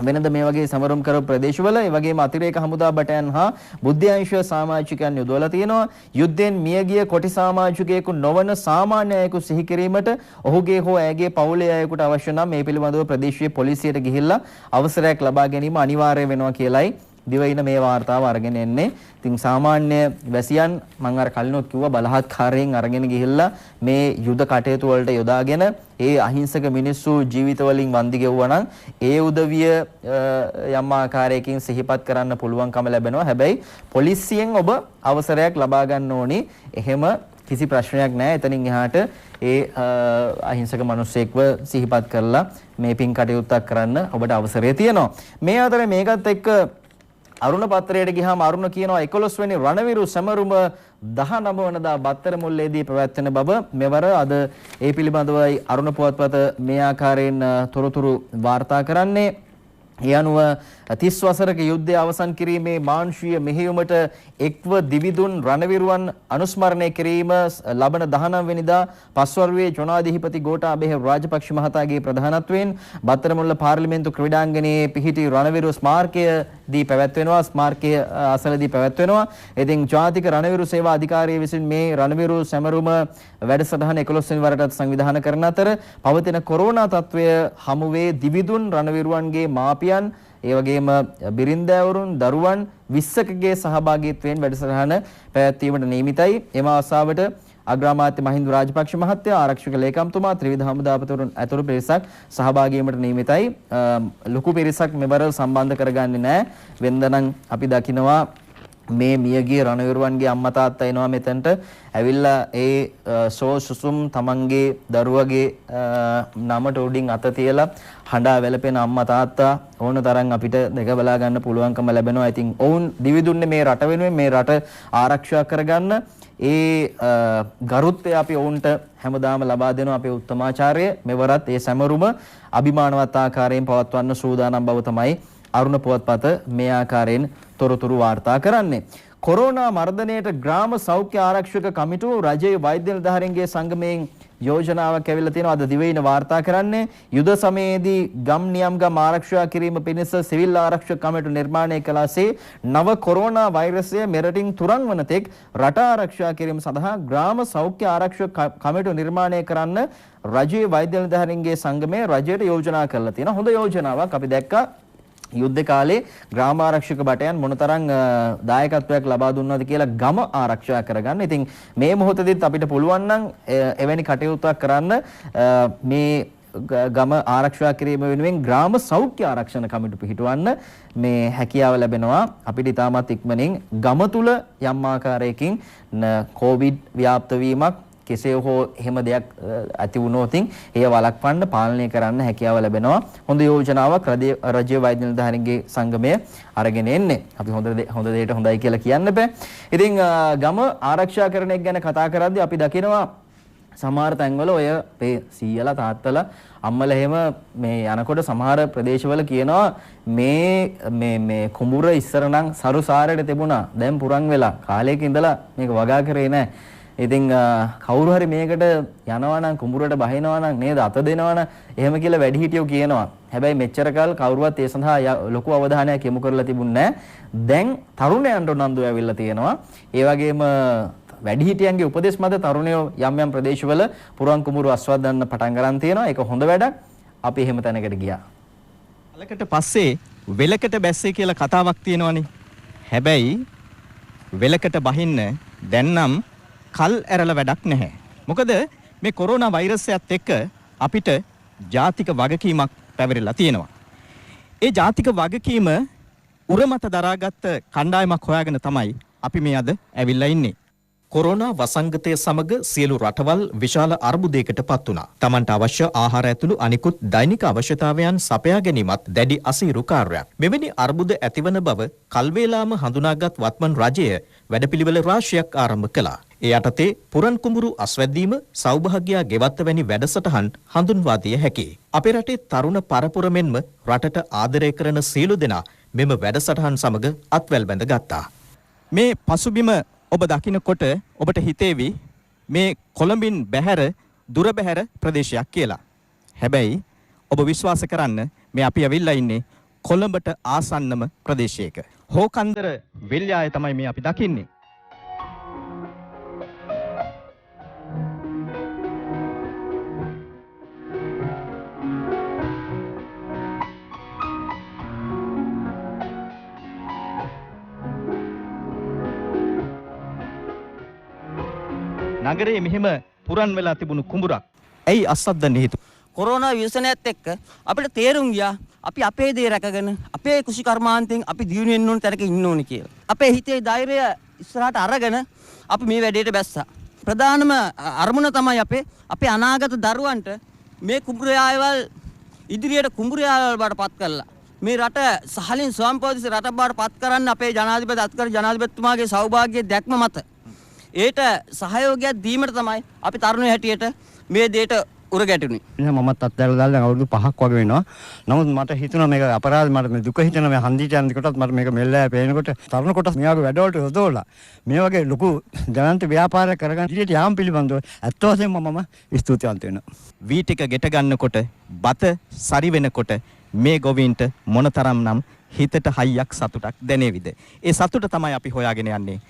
A: වෙනද මේ වගේ සමරුම් කරපු ප්‍රදේශවල ඒ වගේම අතිරේක හමුදා බටයන් හා බුද්ධාංශ සමාජිකයන් යොදවලා තියෙනවා. යුද්ධෙන් මියගිය කොටි සමාජිකයෙකු නොවන සාමාන්‍ය අයෙකු සිහි කිරීමට ඔහුගේ හෝ ඇයගේ පවුලේ අයෙකුට අවශ්‍ය නම් මේ පිළිබඳව ප්‍රදේශීය පොලිසියට ගිහිල්ලා අවසරයක් ලබා ගැනීම අනිවාර්ය වෙනවා කියලයි දිවයින මේ වාර්තාව අරගෙන එන්නේ. ඉතින් සාමාන්‍ය වැසියන් මම අර කලිනුත් කිව්වා බලහත්කාරයෙන් අරගෙන ගිහිල්ලා මේ යුද කටයුතු වලට යොදාගෙන ඒ අහිංසක මිනිස්සු ජීවිත වලින් වන්දි ගෙවුවා නම් ඒ උදවිය යම් ආකාරයකින් සිහිපත් කරන්න පුළුවන්කම ලැබෙනවා. හැබැයි පොලිසියෙන් ඔබ අවසරයක් ලබා ගන්න ඕනි. එහෙම කිසි ප්‍රශ්නයක් නැහැ. එතනින් එහාට ඒ අහිංසක මිනිස්සෙක්ව සිහිපත් කරලා මේ පින් කටයුත්තක් කරන්න ඔබට අවසරය තියෙනවා. මේ අතරේ මේකත් එක්ක අරුණ පත්‍රයට ගියාම අරුණ කියනවා 11 වෙනි රණවිරු සැමරුම 19 වනදා බත්තර මුල්ලේදී පැවැත්වෙන බව. මෙවර අද ඒ පිළිබඳවයි අරුණ පුවත්පත මේ ආකාරයෙන් තොරතුරු වාර්තා කරන්නේ. ඒ අනුව 30 වසරක යුද්ධය අවසන් කිරීමේ මානුෂීය මෙහෙයුමට එක්ව දිවිදුන් රණවිරුවන් අනුස්මරණය කිරීම ලබන 19 වෙනිදා පස්වරුවේ ජනාධිපති ගෝඨාභය රාජපක්ෂ මහතාගේ ප්‍රධානත්වයෙන් බත්තරමුල්ල පාර්ලිමේන්තු ක්‍රීඩාංගණයේ පිහිටි රණවිරු ස්මාරකයේදී පැවැත්වෙනවා. ස්මාරකය අසලදී පැවැත්වෙනවා. ඉතින් ජාතික රණවිරු සේවා අධිකාරිය විසින් මේ රණවිරු සැමරුම වැඩසටහන 11 වෙනි වරටත් සංවිධානය කරන අතර පවතින කොරෝනා තත්ත්වය හමුවේ දිවිදුන් රණවිරුවන්ගේ මාපියන් ඒ වගේම බිරින්දෑවරුන් දරුවන් 20කගේ සහභාගීත්වයෙන් වැඩසටහන පැවැත්වීමට නියමිතයි. එම අවස්ථාවට අග්‍රාමාත්‍ය මහින්ද රාජපක්ෂ මහත්තයා ආරක්ෂක ලේකම්තුමා ත්‍රිවිධ හමුදාපතිවරුන් ඇතුළු පිරිසක් සහභාගී වීමට නියමිතයි. ලොකු පිරිසක් මෙවර සම්බන්ධ කරගන්නේ නැහැ. වෙනදනම් අපි දකිනවා මේ මියගිය රණවිරුවන්ගේ අම්මා තාත්තා එනවා මෙතනට ඇවිල්ලා ඒ සෝසුසුම් තමන්ගේ දරුවගේ නමට උඩින් අත තියලා හඬා වැළපෙන අම්මා තාත්තා ඕන තරම් අපිට දැක බලා ගන්න පුළුවන්කම ලැබෙනවා. ඉතින් ඔවුන් දිවිදුන්නේ මේ රට වෙනුවෙන් මේ රට ආරක්ෂා කරගන්න. ඒ ගරුත්වය අපි ඔවුන්ට හැමදාම ලබා දෙනවා අපේ උත්තමාචාර්ය මෙවරත් ඒ සැමරුම අභිමානවත් ආකාරයෙන් පවත්වන්න සූදානම් බව තමයි අරුණ පුවත්පත මේ ආකාරයෙන් තොරතුරු වාර්තා කරන්නේ. කොරෝනා මර්ධනයට ග්‍රාම සෞඛ්‍ය ආරක්ෂක කමිටුව රජයේ වෛද්‍ය නිලධාරීන්ගේ සංගමයෙන් යෝජනාවක් ඇවිල්ලා තියෙනවා. අද දිවයින වාර්තා කරන්නේ යුද සමයේදී ගම් නියම් ගම් ආරක්ෂා කිරීම පිණිස සිවිල් ආරක්ෂක කමිටුව නිර්මාණය කළාසේ නව කොරෝනා වෛරසය මෙරටින් තුරන් වන තෙක් රට ආරක්ෂා කිරීම සඳහා ග්‍රාම සෞඛ්‍ය ආරක්ෂක කමිටුව නිර්මාණය කරන්න රජයේ වෛද්‍ය නිලධාරීන්ගේ සංගමය රජයට යෝජනා කරලා තියෙනවා. හොඳ යෝජනාවක්. අපි දැක්කා යුද්ධ කාලේ ග්‍රාම ආරක්ෂක බටයන් මොනතරම් දායකත්වයක් ලබා දුන්නද කියලා ගම ආරක්ෂා කරගන්න. ඉතින් මේ මොහොතේදීත් අපිට පුළුවන් නම් එවැනි කටයුත්තක් කරන්න මේ ගම ආරක්ෂා කිරීම වෙනුවෙන් ග්‍රාම සෞඛ්‍ය ආරක්ෂණ කමිටු පිහිටවන්න මේ හැකියාව ලැබෙනවා. අපිට ඉතාමත් ඉක්මනින් ගම තුල යම් ආකාරයකින් කොවිඩ් ව්‍යාප්ත වීමක් කෙසේ හෝ එහෙම දෙයක් ඇති වුණොත් එය වළක්වන්න පාලනය කරන්න හැකියාව ලැබෙනවා. හොඳ යෝජනාවක් රජයේ වෛද්‍ය නිලධාරීන්ගේ සංගමය අරගෙන එන්නේ. අපි හොඳ දෙයට හොඳයි කියලා කියන්න බෑ. ඉතින් ගම ආරක්ෂා කරන එක ගැන කතා කරද්දී අපි දකිනවා සමහර තැන්වල ඔය අපේ සීයලා තාත්තලා අම්මලා එහෙම මේ යනකොට සමහර ප්‍රදේශවල කියනවා මේ කුඹුර ඉස්සර නම් සරුසාරයට තිබුණා. දැන් පුරන් වෙලා කාලයක ඉඳලා මේක වගා කරේ නැහැ. ඉතින් කවුරු හරි මේකට යනවා නම් කුඹුරට බහිනවා නම් නේද අත දෙනවා නම් එහෙම කියලා වැඩිහිටියෝ කියනවා. හැබැයි මෙච්චර කාල කවුරුවත් ඒ සඳහා ලොකු අවධානයක් යොමු කරලා තිබුණේ නැහැ. දැන් තරුණයන්ට උනන්දු ඇවිල්ලා තියෙනවා. ඒ වගේම වැඩිහිටියන්ගේ උපදෙස් මත තරුණයෝ යම් යම් ප්‍රදේශවල පුරන් කුඹුරු අස්වද්දන්න පටන් ගන්න තියෙනවා. ඒක හොඳ වැඩක්. අපි එහෙම තැනකට ගියා.
D: අලකට පස්සේ වෙලකට බැස්සේ කියලා කතාවක් තියෙනවනේ. හැබැයි වෙලකට බහින්න දැන් නම් කල් ඇරලා වැඩක් නැහැ. මොකද මේ කොරෝනා වෛරසයත් එක්ක අපිට ජාතික වගකීමක් පැවරෙලා තියෙනවා. ඒ ජාතික වගකීම උරමත දරාගත් කණ්ඩායමක් හොයාගෙන තමයි අපි මේ අද ඇවිල්ලා ඉන්නේ.
E: කොරෝනා වසංගතය සමග සියලු රටවල් විශාල අර්බුදයකට පත් වුණා. තමන්ට අවශ්‍ය ආහාර ඇතුළු අනිකුත් දෛනික අවශ්‍යතාවයන් සපයා ගැනීමත් දැඩි අසීරු කාර්යයක්. මෙවැනි අර්බුද ඇතිවන බව කල්වේලාම හඳුනාගත් වත්මන් රජය වැඩපිළිවෙල රාශියක් ආරම්භ කළා. ඒ යටතේ පුරන් කුඹුරු අස්වැද්දීම සෞභාග්‍ය ගෙවත්ත වැනි වැඩසටහන් හඳුන්වා දිය හැකියි. අපේ රටේ තරුණ පරපුර මෙන්ම රටට ආදරය කරන සියලු දෙනා මෙම වැඩසටහන් සමග අත්වැල් බැඳ ගත්තා.
D: මේ පසුබිම ඔබ දකිනකොට ඔබට හිතේවි මේ කොළඹින් බැහැර දුර බැහැර ප්‍රදේශයක් කියලා. හැබැයි ඔබ විශ්වාස කරන්න මේ අපි ඇවිල්ලා ඉන්නේ කොළඹට ආසන්නම ප්‍රදේශයක. හෝකන්දර වෙල්යාය තමයි මේ අපි දකින්නේ. නගරයේ මෙහෙම පුරන් වෙලා තිබුණු කුඹුරක් ඇයි අස්සද්දන්නේ හේතු?
F: කොරෝනා ව්‍යසනයත් එක්ක අපිට තේරුම් ගියා අපි අපේ දේ රැකගෙන අපේ කුසි කර්මාන්තෙන් අපි දියුණු වෙන්න ඕන තැනක ඉන්න ඕනේ කියලා. අපේ හිතේ ධෛර්යය ඉස්සරහට අරගෙන අපි මේ වැඩේට බැස්සා. ප්‍රධානම අරමුණ තමයි අපේ අනාගත දරුවන්ට මේ කුඹුරයායවල් ඉදිරියට කුඹුරයායවල් බවට පත් කරලා මේ රට සහලින් ස්වයංපෝෂිත රටක් බවට පත් කරන්න අපේ ජනාධිපති අත්කර ජනාධිපතිතුමාගේ සෞභාග්‍ය දැක්ම මත ඒට සහයෝගයක් දීමට තමයි අපි තරුණයෝ හැටියට මේ දෙයට උරගැටුනේ.
G: මමත් අත්දැකලා දාලා අවුරුදු 5ක් වගේ වෙනවා. නමුත් මට හිතුණා මේක අපරාධ මට මේ දුක හිතෙනවා මේ හන්දිට යන කොටත් මට මේක මෙල්ලෑ පේනකොට තරුණ කොටස් මෙයාගේ වැඩවලට යොදවලා මේ වගේ ලොකු ජනන්ත ව්‍යාපාරයක් කරගන්න ඉදිරියට යාම පිළිබඳව ඇත්ත වශයෙන්ම මම ස්තුතිවන්ත වෙනවා.
D: වී ටික ගෙට ගන්නකොට බත සරි වෙනකොට මේ ගොවීන්ට මොනතරම් නම් හිතට හයියක් සතුටක් දැනේවිද? ඒ සතුට තමයි අපි හොයාගෙන යන්නේ.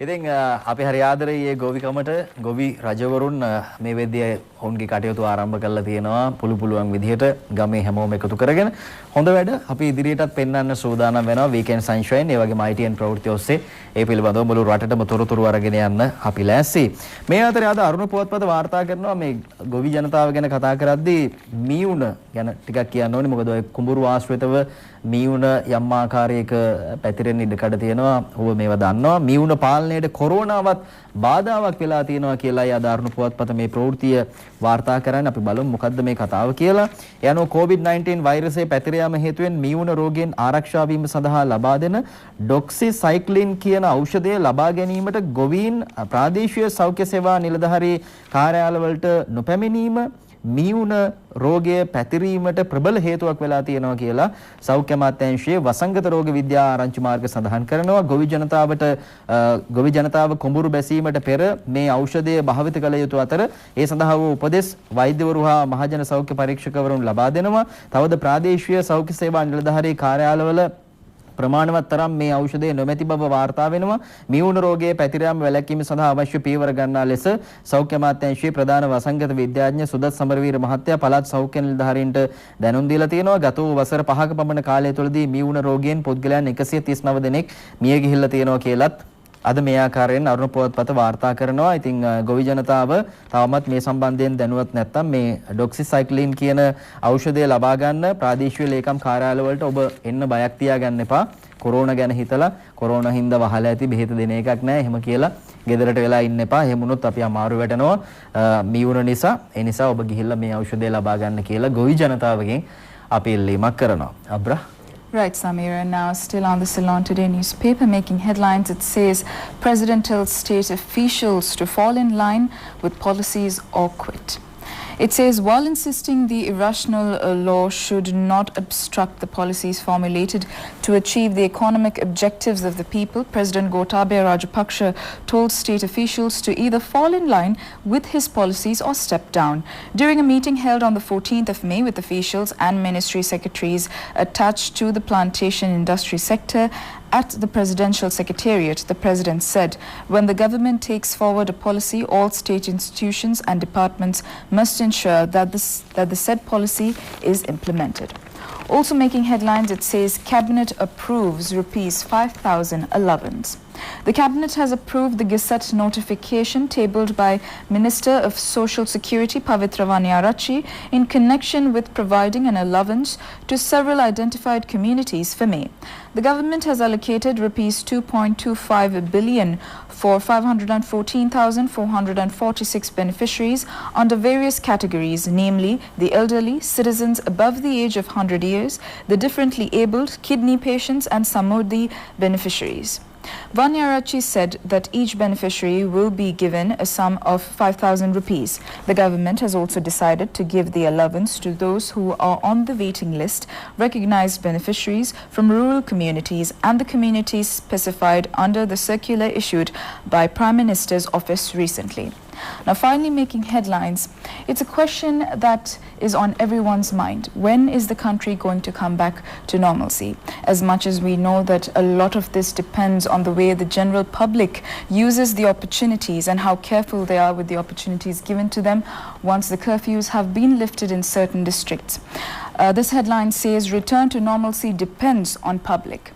A: ඉතින් අපි හරි ආදරේ මේ ගොවිකමට ගොවි රජවරුන් මේ වෙද්දී ඔවුන්ගේ කටයුතු ආරම්භ කරලා තියෙනවා පුළුවන් විදිහට ගමේ හැමෝම එකතු කරගෙන හොඳ වැඩ අපි ඉදිරියටත් පෙන්වන්න සූදානම් වෙනවා weekend sunshine ඒ වගේම ITN ප්‍රවෘත්ති ඔස්සේ ඒ පිළිබඳව මුළු රටටම තොරතුරු අරගෙන යන්න අපි ලෑස්ති. මේ අතරේ අද අරුණ පුවත්පත වාර්තා කරනවා මේ ගොවි ජනතාව ගැන කතා කරද්දී මීඋන ගැන ටිකක් කියන්න ඕනේ. මොකද ඔය කුඹුරු ආශ්‍රිතව මීඋන යම් ආකාරයක පැතිරෙන්න ඉඩකඩ තියෙනවා. ඔබ මේවා දන්නවා. මීඋන පාලනයට කොරෝනාවත් බාධාවක් වෙලා තියෙනවා කියලායි අද අරුණ පුවත්පත මේ ප්‍රවෘත්තිය වාර්තා කරන්නේ. අපි බලමු මොකද්ද මේ කතාව කියලා. යනෝ COVID-19 වෛරසය පැතිර යාම හේතුවෙන් මීඋන රෝගයෙන් ආරක්ෂා වීම සඳහා ලබා දෙන ඩොක්සිසයික්ලින් කියන ඖෂධය ලබා ගැනීමට ගොවීන් ප්‍රාදේශීය සෞඛ්‍ය සේවා නිලධාරී කාර්යාලවලට නොපැමිණීම මීඋන රෝගය පැතිරීමට ප්‍රබල හේතුවක් වෙලා තියෙනවා කියලා සෞඛ්‍ය අමාත්‍යාංශයේ වසංගත රෝග විද්‍යා ආරංචි මාර්ග සඳහන් කරනවා. ගොවි ජනතාව කුඹුරු බැසීමට පෙර මේ ඖෂධය භාවිත කළ යුතු අතර ඒ සඳහා වූ උපදෙස් වෛද්‍යවරු හා මහජන සෞඛ්‍ය පරීක්ෂකවරුන් ලබා දෙනවා. තවද ප්‍රාදේශීය සෞඛ්‍ය සේවා නිලධාරී කාර්යාලවල ප්‍රමාණවත් තරම් මේ ඖෂධය නොමැති බව වාර්තා වෙනවා. මීඋන රෝගයේ පැතිර යාම වැළැක්වීම සඳහා අවශ්‍ය පියවර ගන්නා ලෙස සෞඛ්‍ය අමාත්‍යාංශයේ ප්‍රධාන වසංගත විද්‍යාඥ සුදත් සමරවීර මහත්තයා පළාත් සෞඛ්‍ය නිලධාරීන්ට දැනුම් දීලා තියෙනවා. ගත වූ වසර 5ක පමණ කාලය තුළදී මීඋන රෝගයෙන් පුද්ගලයන් 139 දෙනෙක් මිය ගිහිල්ලා තියෙනවා කියලත් අද මේ ආකාරයෙන් අරුණ පුවත්පත වාර්තා කරනවා. ඉතින් ගොවි ජනතාව තවමත් මේ සම්බන්ධයෙන් දැනුවත් නැත්නම් මේ ඩොක්සිසයික්ලින් කියන ඖෂධය ලබා ගන්න ප්‍රාදේශීය ලේකම් කාර්යාලවලට ඔබ එන්න බයක් තියාගන්න එපා. කොරෝනා ගැන හිතලා කොරෝනා හින්දා වහලා ඇති බෙහෙත දෙන එකක් නැහැ. එහෙම කියලා ගෙදරට වෙලා ඉන්න එපා. එහෙම වුණොත් අපි අමාරු වැටෙනවා මීඋන නිසා. ඒ නිසා ඔබ ගිහිල්ලා මේ ඖෂධය ලබා ගන්න කියලා ගොවි ජනතාවගෙන් අපි ඉල්ලීමක් කරනවා. අබ්‍රා.
B: Right, Samira. Now, still on the Ceylon Today newspaper, making headlines, it says President tells state officials to fall in line with policies or quit. It says, while insisting the irrational law should not obstruct the policies formulated to achieve the economic objectives of the people, President Gotabaya Rajapaksa told state officials to either fall in line with his policies or step down. During a meeting held on the 14th of May with officials and ministry secretaries attached to the plantation industry sector at the Presidential Secretariat, the President said, when the government takes forward a policy, all state institutions and departments must ensure that the said policy is implemented. Also making headlines, it says Cabinet approves Rs 5,000 allowance. The Cabinet has approved the Gazette notification tabled by Minister of Social Security Pavitra Vaniarachi in connection with providing an allowance to several identified communities for May. The government has allocated Rs 2.25 billion for 514,446 beneficiaries under various categories, namely the elderly, citizens above the age of 100 years, the differently abled, kidney patients and Samurdhi beneficiaries. Vanyarachi said that each beneficiary will be given a sum of 5,000 rupees. The government has also decided to give the allowance to those who are on the waiting list, recognized beneficiaries from rural communities and the communities specified under the circular issued by Prime Minister's office recently. Now, finally making headlines, it's a question that is on everyone's mind. When is the country going to come back to normalcy? As much as we know that a lot of this depends on the way the general public uses the opportunities and how careful they are with the opportunities given to them once the curfews have been lifted in certain districts. This headline says, return to normalcy depends on public.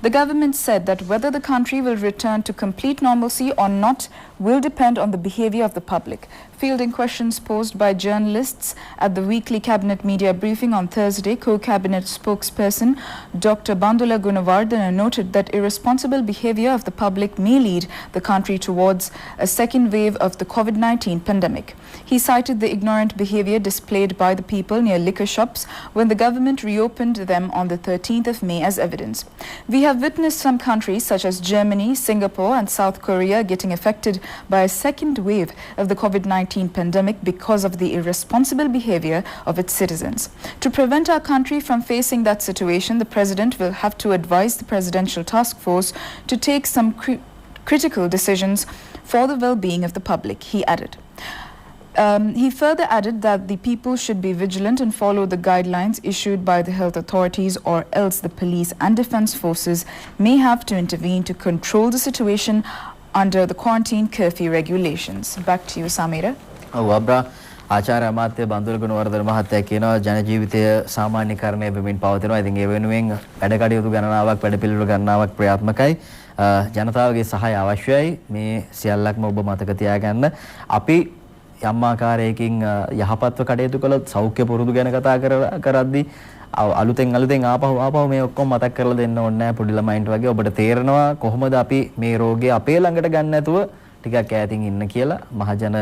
B: The government said that whether the country will return to complete normalcy or not will depend on the behavior of the public. Fielding questions posed by journalists at the weekly cabinet media briefing on Thursday, co-cabinet spokesperson Dr. Bandula Gunawardena noted that irresponsible behavior of the public may lead the country towards a second wave of the COVID-19 pandemic. He cited the ignorant behavior displayed by the people near liquor shops when the government reopened them on the 13th of May as evidence. We have witnessed some countries such as Germany, Singapore and South Korea getting affected by a second wave of the COVID-19 pandemic because of the irresponsible behavior of its citizens. To prevent our country from facing that situation, the President will have to advise the Presidential Task Force to take some critical decisions for the well-being of the public, he added. He further added that the people should be vigilant and follow the guidelines issued by the health authorities, or else the police and defense forces may have to intervene to control the situation under the quarantine curfew regulations. Back to you, Samira.
A: වබ්‍රා ආචාර්ය අමාත්‍ය බන්දුල ගුණවර්ධන මහත්තයා කියනවා ජන ජීවිතය සාමාන්‍යකරණය වෙමින් පවතිනවා. ඉතින් ඒ වෙනුවෙන් වැඩ කටයුතු ගණනාවක් වැඩ පිළිවෙල ගණනාවක් ක්‍රියාත්මකයි. ජනතාවගේ සහාය අවශ්‍යයි. මේ සියල්ලක්ම ඔබ මතක තියාගන්න. අපි යම් ආකාරයකින් යහපත්ව කටයුතු කළොත් සෞඛ්‍ය පුරුදු ගැන කතා කරද්දී අලුතෙන් ආපහු මේ ඔක්කොම මතක් කරලා දෙන්න ඕනේ නැහැ පොඩි ළමයින්ට වගේ. ඔබට තේරෙනවා කොහොමද අපි මේ රෝගය අපේ ළඟට ගන්න නැතුව ටිකක් ඈතින් ඉන්න කියලා. මහජන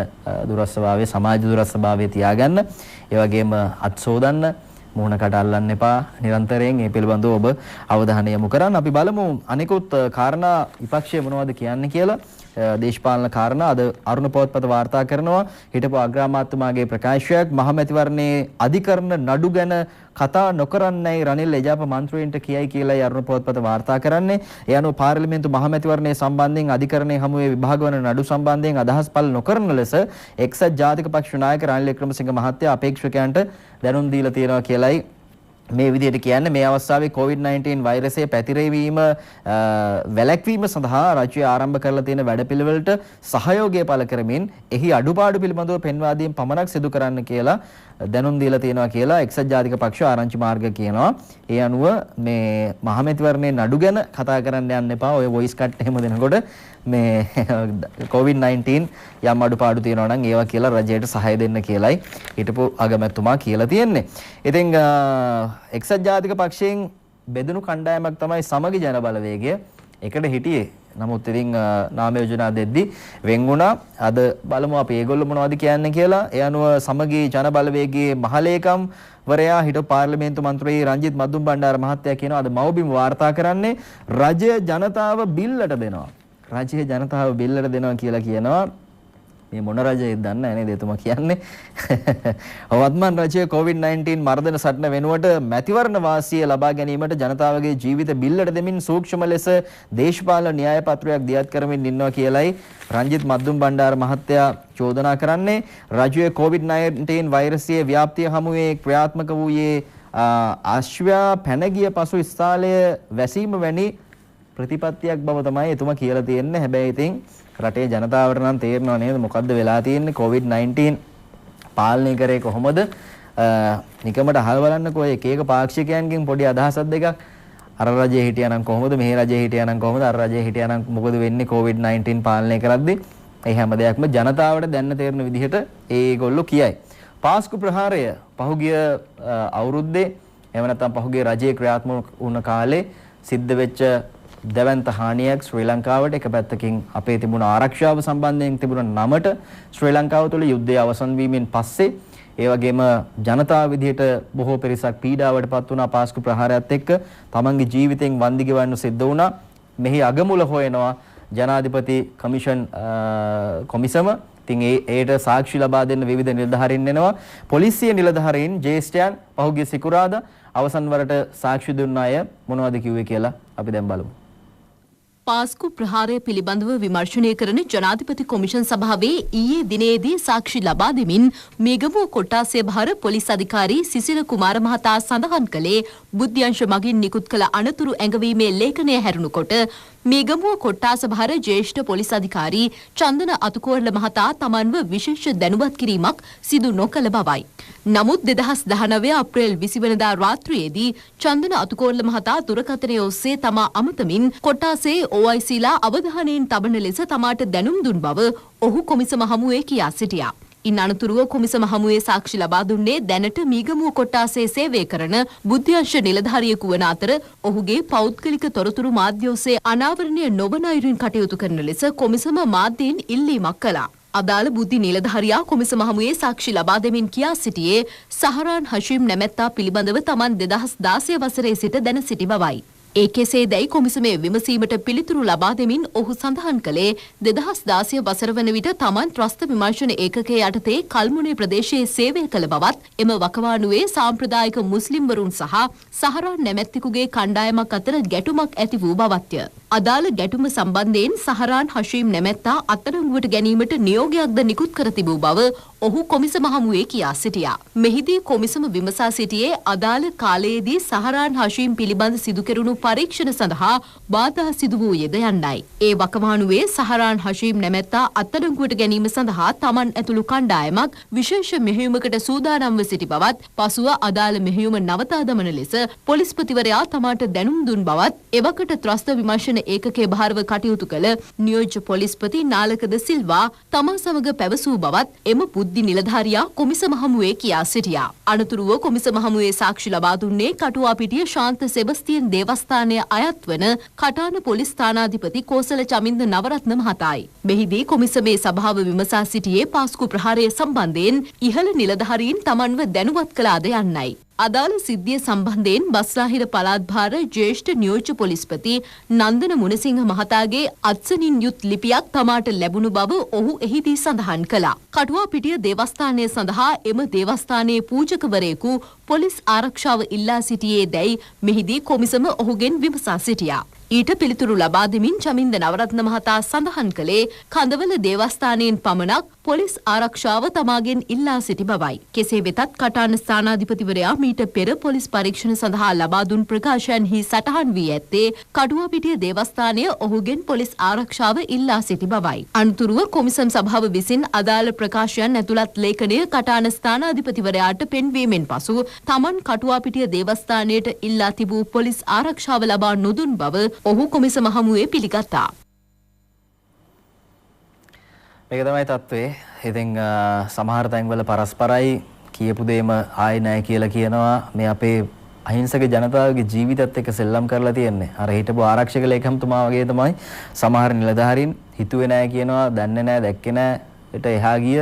A: දුරස්වභාවය සමාජ දුරස්වභාවය තියාගන්න. ඒ වගේම අත් සෝදන්න, මුහුණකට අල්ලන්න එපා. නිරන්තරයෙන් මේ පිළිබඳව ඔබ අවධානය යොමු කරන්න. අපි බලමු අනිකුත් කාරණා විපක්ෂය මොනවද කියන්නේ කියලා. දේශපාලන කාරණා අද අරුණ පොත්පත වාර්තා කරනවා. හිටපු අග්‍රාමාත්‍යතුමාගේ ප්‍රකාශයක් මහමැතිවරණයේ අධිකරණ නඩු ගැන කතා නොකරන්නයි රනිල් එජාප මන්ත්‍රීන්ට කියයි කියලායි අරුණ පොත්පත වාර්තා කරන්නේ. ඒ අනුව පාර්ලිමේන්තු මහමැතිවරණයේ සම්බන්ධයෙන් අධිකරණයේ හමුවේ විභාග වන නඩු සම්බන්ධයෙන් අදහස් පළ නොකරන ලෙස එක්සත් ජාතික පක්ෂ නායක රනිල් වික්‍රමසිංහ මහත්තයා අපේක්ෂකයන්ට දැනුම් දීලා තියෙනවා කියලායි මේ විදිහට කියන්නේ. මේ අවස්ථාවේ COVID-19 වෛරසය පැතිරවීම වැළැක්වීම සඳහා රජය ආරම්භ කරලා තියෙන වැඩපිළිවෙලට සහයෝගය පළ කරමින් එහි අඩුපාඩු පිළිබඳව පෙන්වා දීම පමණක් සිදු කරන්න කියලා දැනුම් දීලා තියෙනවා කියලා එක්සත් ජාතික පක්ෂ ආරංචි මාර්ග කියනවා. ඒ අනුව මේ මහමැතිවරණයේ නඩු ගැන කතා කරන්න යන්න එපා. ඔය වොයිස් කට් එහෙම දෙනකොට මේ COVID-19 යම් අඩුපාඩු තියෙනවා නම් ඒවා කියලා රජයට සහාය දෙන්න කියලායි හිටපු අගමැතිතුමා කියලා තියෙන්නේ. ඉතින් එක්සත් ජාතික පක්ෂයෙන් බෙදුණු කණ්ඩායමක් තමයි සමගි ජන බලවේගය. එකට හිටියේ. නමුත් ඉතින් නාම යෝජනා දෙද්දි වෙන් වුණා. අද බලමු අපි ඒගොල්ලෝ මොනවද කියන්නේ කියලා. ඒ අනුව සමගි ජන බලවේගයේ මහලේකම් වරයා හිටපු පාර්ලිමේන්තු මන්ත්‍රී රංජිත් මදුම් බණ්ඩාර මහත්තයා කියනවා අද මව්බිම වාර්තා කරන්නේ රජය ජනතාව බිල්ලට දෙනවා. රජය ජනතාව බිල්ලට දෙනවා කියලා කියනවා. මේ මොන රජයද දන්නේ නැහැ නේද එතුමා කියන්නේ. වත්මන් රජය COVID-19 මර්ධන සටන වෙනුවට මැතිවරණ වාසිය ලබා ගැනීමට ජනතාවගේ ජීවිත බිල්ලට දෙමින් සූක්ෂම ලෙස දේශපාලන න්‍යාය පත්‍රයක් දියත් කරමින් ඉන්නවා කියලයි රංජිත් මද්දුම් බණ්ඩාර මහත්තයා චෝදනා කරන්නේ. රජයේ COVID-19 වෛරසයේ ව්‍යාප්තිය හමුවේ ක්‍රියාත්මක වූයේ ආශ්‍රයා පැන ගිය පසු ස්ථාලය වැසීම වැනි ප්‍රතිපත්තියක් බව තමයි එතුමා කියලා තියෙන්නේ. හැබැයි ඉතින් රටේ ජනතාවට නම් තේරෙනව නේද මොකද්ද වෙලා තියෙන්නේ? COVID-19 පාලනය කරේ කොහොමද? නිකමට අහලා බලන්නකෝ එක එක පාක්ෂිකයන්ගෙන් පොඩි අදහසක් දෙකක්. අර රජයේ හිටියානම් කොහොමද? මේ රජයේ හිටියානම් කොහොමද? අර රජයේ හිටියානම් මොකද වෙන්නේ COVID-19 පාලනය කරද්දී? ඒ හැම දෙයක්ම ජනතාවට දැන්න තේරෙන විදිහට ඒගොල්ලෝ කියයි. පාස්කු ප්‍රහාරය පහුගිය අවුරුද්දේ එහෙම නැත්නම් පහුගිය රජයේ ක්‍රියාත්මක වුණ කාලේ සිද්ධ වෙච්ච දැවැන්ත හානියක් ශ්‍රී ලංකාවට එක පැත්තකින් අපේ තිබුණ ආරක්ෂාව සම්බන්ධයෙන් තිබුණ නමට ශ්‍රී ලංකාව තුළ යුද්ධය අවසන් වීමෙන් පස්සේ ඒ වගේම ජනතාව විදිහට බොහෝ පිරිසක් පීඩාවට පත් වුණා. පාස්කු ප්‍රහාරයත් එක්ක තමන්ගේ ජීවිතෙන් වන්දි ගෙවන්න සිද්ධ වුණා. මෙහි අගමුල හොයනවා ජනාධිපති කොමිසම. ඉතින් ඒට සාක්ෂි ලබා දෙන්න විවිධ නිලධාරීන් එනවා. පොලිසිය නිලධාරීන් ජ්‍යෙෂ්ඨයන් පහුගිය සිකුරාදා අවසන් වරට සාක්ෂි දුන්න අය මොනවද කිව්වේ කියලා අපි දැන් බලමු.
C: පාස්කු ප්‍රහාරය පිළිබඳව විමර්ශනය කරන ජනාධිපති කොමිෂන් සභාවේ ඊයේ දිනේදී සාක්ෂි ලබා දෙමින් මේගමුව කොට්ටාසය භාර පොලිස් අධිකාරී සිසිල කුමාර මහතා සඳහන් කළේ බුද්ධ්‍යංශ මගින් නිකුත් කළ අනතුරු ඇඟවීමේ ලේඛනය හැරුණුකොට මේගමුව කොට්ටාස භාර ජ්‍යෙෂ්ඨ පොලිස් අධිකාරී චන්දන අතුකෝරළ මහතා තමන්ව විශේෂ දැනුවත් කිරීමක් සිදු නොකළ බවයි. නමුත් 2019 අප්‍රේල් 20 වෙනිදා රාත්‍රියේදී චන්දන අතුකෝරළ මහතා දුරකථනය ඔස්සේ තමා අමතමින් කොට්ටාසේ OICලා අවධානයෙන් තබන ලෙස තමාට දැනුම් දුන් බව ඔහු කොමිසම හමුවේ කියා සිටියා. ඉන් අනතුරුව කොමිසම හමුවේ සාක්ෂි ලබා දුන්නේ දැනට මීගමුව කොට්ටාසේ සේවය කරන බුද්ධ්‍යංශ නිලධාරියෙකු වන අතර ඔහුගේ පෞද්ගලික තොරතුරු මාධ්‍ය ඔස්සේ අනාවරණය නොවන අයුරින් කටයුතු කරන ලෙස කොමිසම මාධ්‍යයෙන් ඉල්ලීමක් කළා. අදාළ බුද්ධි නිලධාරියා කොමිසම හමුවේ සාක්ෂි ලබා දෙමින් කියා සිටියේ සහරාන් හෂීම් නැමැත්තා පිළිබඳව තමන් 2016 වසරේ සිට දැන සිටි බවයි. ඒ කෙසේදැයි කොමිසමේ විමසීමට පිළිතුරු ලබා දෙමින් ඔහු සඳහන් කළේ 2016 වසර වන විට තමන් ත්‍රස්ත විමර්ශන ඒකකයේ යටතේ කල්මුනේ ප්‍රදේශයේ සේවය කළ බවත් එම වකවානුවේ සාම්ප්‍රදායික මුස්ලිම්වරුන් සහ සහරාන් නැමැත්තෙකුගේ කණ්ඩායමක් අතර ගැටුමක් ඇති වූ බවත්ය. අදාළ ගැටුම සම්බන්ධයෙන් සහරාන් හෂීම් නැමැත්තා අත්අඩංගුවට ගැනීමට නියෝගයක්ද නිකුත් කර තිබූ බව ඔහු කොමිසම හමුවේ කියා සිටියා. මෙහිදී කොමිසම විමසා සිටියේ අදාළ කාලයේදී සහරාන් හෂීම් පිළිබඳ සිදු කෙරුණු පරීක්ෂණ සඳහා බාධා සිදු වූයේද යන්නයි. ඒ වකවානුවේ සහරාන් හෂීම් නැමැත්තා අත්අඩංගුවට ගැනීම සඳහා තමන් ඇතුළු කණ්ඩායමක් විශේෂ මෙහෙයුමකට සූදානම්ව සිටි බවත් පසුව අදාළ මෙහෙයුම නවතා දමන ලෙස පොලිස්පතිවරයා තමාට දැනුම් දුන් බවත් එවකට ත්‍රස්ත විමර්ශන ඒකකයේ භාරව කටයුතු කළ නියෝජ්‍ය පොලිස්පති නාලකද සිල්වා තමා සමග පැවසූ බවත් එම බුද්ධි නිලධාරියා කොමිසම හමුවේ කියා සිටියා. අනතුරුව කොමිසම හමුවේ සාක්ෂි ලබා දුන්නේ කටුවාපිටිය ශාන්ත සෙබස්තියන් දේවස්ථානය අයත් වන කටාන පොලිස් ස්ථානාධිපති කෝසල චමින්ද නවරත්න මහතායි. මෙහිදී කොමිසමේ සභාව විමසා සිටියේ පාස්කු ප්‍රහාරය සම්බන්ධයෙන් ඉහළ නිලධාරීන් තමන්ව දැනුවත් කළාද යන්නයි. අදාළ සිද්ධිය සම්බන්ධයෙන් බස්නාහිර පළාත් භාර ජ්‍යෙෂ්ඨ නියෝජ්‍ය පොලිස්පති නන්දන මුණසිංහ මහතාගේ අත්සනින් යුත් ලිපියක් තමාට ලැබුණු බව ඔහු එහිදී සඳහන් කළා. කටුවාපිටිය දේවස්ථානය සඳහා එම දේවස්ථානයේ පූජකවරයෙකු පොලිස් ආරක්ෂාව ඉල්ලා සිටියේ දැයි මෙහිදී කොමිසම ඔහුගෙන් විමසා සිටියා. ඊට පිළිතුරු ලබා දෙමින් චමින්ද නවරත්න මහතා සඳහන් කළේ කඳවල දේවස්ථානයෙන් පමණක් පොලිස් ආරක්ෂාව තමාගෙන් ඉල්ලා සිටි බවයි. කෙසේ වෙතත් කටාන ස්ථානාධිපතිවරයා මීට පෙර පොලිස් පරීක්ෂණ සඳහා ලබා දුන් ප්‍රකාශයන්හි සටහන් වී ඇත්තේ කටුවාපිටිය දේවස්ථානය ඔහුගෙන් පොලිස් ආරක්ෂාව ඉල්ලා සිටි බවයි. අනතුරුව කොමිසම් සභාව විසින් අදාළ ප්‍රකාශයන් ඇතුළත් ලේඛනය කටාන ස්ථානාධිපතිවරයාට පෙන්වීමෙන් පසු තමන් කටුවාපිටිය දේවස්ථානයට ඉල්ලා තිබූ පොලිස් ආරක්ෂාව ලබා නොදුන් බව ඔහු කොමිසම හමුවේ පිළිගත්තා.
A: මේක තමයි තත්ත්වය. ඉතින් සමහර තැන්වල පරස්පරයි කියපු දෙයම ආයෙ නැහැ කියලා කියනවා. මේ අපේ අහිංසක ජනතාවගේ ජීවිතත් එක්ක සෙල්ලම් කරලා තියෙන්නේ. අර හිටපු ආරක්ෂක ලේකම්තුමා වගේ තමයි සමහර නිලධාරීන් හිතුවේ නැහැ කියනවා, දන්නේ නැහැ, දැක්කේ නැහැ. ඊට එහා ගිය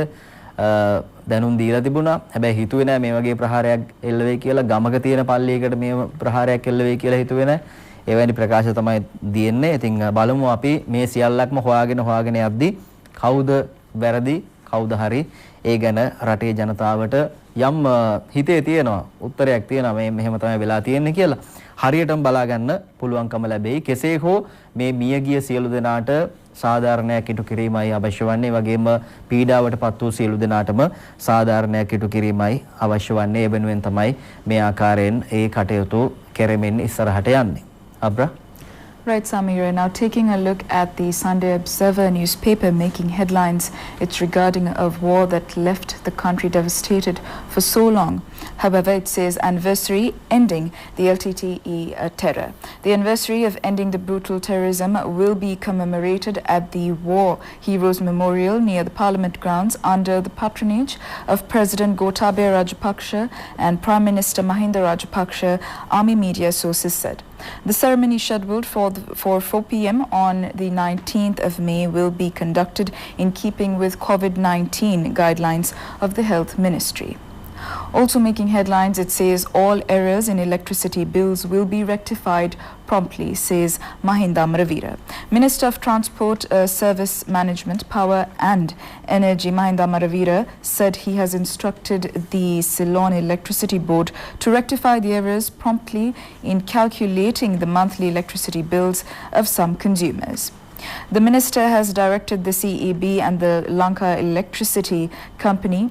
A: දැනුම් දීලා තිබුණා. හැබැයි හිතුවේ නැහැ මේ වගේ ප්‍රහාරයක් එල්ල වෙයි කියලා. ගමක තියෙන පල්ලියකට මේ ප්‍රහාරයක් එල්ල වෙයි කියලා හිතුවේ නැහැ. එවැනි ප්‍රකාශ තමයි දෙන්නේ. ඉතින් බලමු අපි මේ සියල්ලක්ම හොයාගෙන යද්දී කවුද වැරදි කවුද හරි ඒ ගැන රටේ ජනතාවට යම් හිතේ තියෙනවා උත්තරයක් තියෙනවා මේ මෙහෙම තමයි වෙලා තියෙන්නේ කියලා. හරියටම බලා ගන්න පුළුවන්කම ලැබෙයි. කෙසේ හෝ මේ මියගිය සියලු දෙනාට සාධාරණයක් ඉටු කිරීමයි අවශ්‍ය වන්නේ. වගේම පීඩාවටපත් වූ සියලු දෙනාටම සාධාරණයක් ඉටු කිරීමයි අවශ්‍ය වන්නේ. ඒ වෙනුවෙන් තමයි මේ ආකාරයෙන් ඒ කටයුතු කෙරෙමින් ඉස්සරහට යන්නේ. Abra?
B: Right, Samira. Now taking a look at the Sunday Observer newspaper making headlines, it's regarding a war that left the country devastated for so long. However, it says anniversary ending the LTTE terror. The anniversary of ending the brutal terrorism will be commemorated at the War Heroes Memorial near the Parliament grounds under the patronage of President Gotabaya Rajapaksa and Prime Minister Mahinda Rajapaksa, army media sources said. The ceremony scheduled for 4 p.m. on the 19th of May will be conducted in keeping with COVID-19 guidelines of the Health Ministry. Also making headlines, it says all errors in electricity bills will be rectified promptly, says Mahinda Amravira. Minister of Transport, Service Management, Power and Energy Mahinda Amravira said he has instructed the Ceylon Electricity Board to rectify the errors promptly in calculating the monthly electricity bills of some consumers. The minister has directed the CEB and the Lanka Electricity Company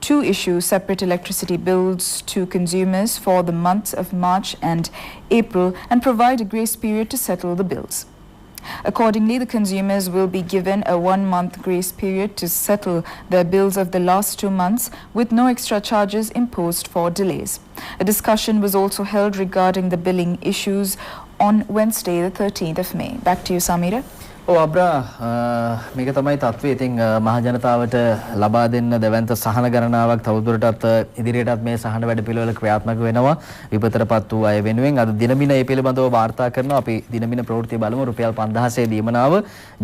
B: to issue separate electricity bills to consumers for the months of March and April and provide a grace period to settle the bills. Accordingly, the consumers will be given a 1-month grace period to settle their bills of the last 2 months with no extra charges imposed for delays. A discussion was also held regarding the billing issues on Wednesday, the 13th of May. Back to you, Samira.
A: අබ්‍රා මේක තමයි තත්ත්වය. ඉතින් මහ ජනතාවට ලබා දෙන්න දැවැන්ත සහන ගණනාවක් තවදුරටත් ඉදිරියටත් මේ සහන වැඩපිළිවෙල ක්‍රියාත්මක වෙනවා විපතටපත් වූ අය වෙනුවෙන්. අද දිනමින මේ පිළිබඳව වාර්තා කරනවා. අපි දිනමින ප්‍රවෘත්ති බලමු. රුපියල් 5000 දීමනාව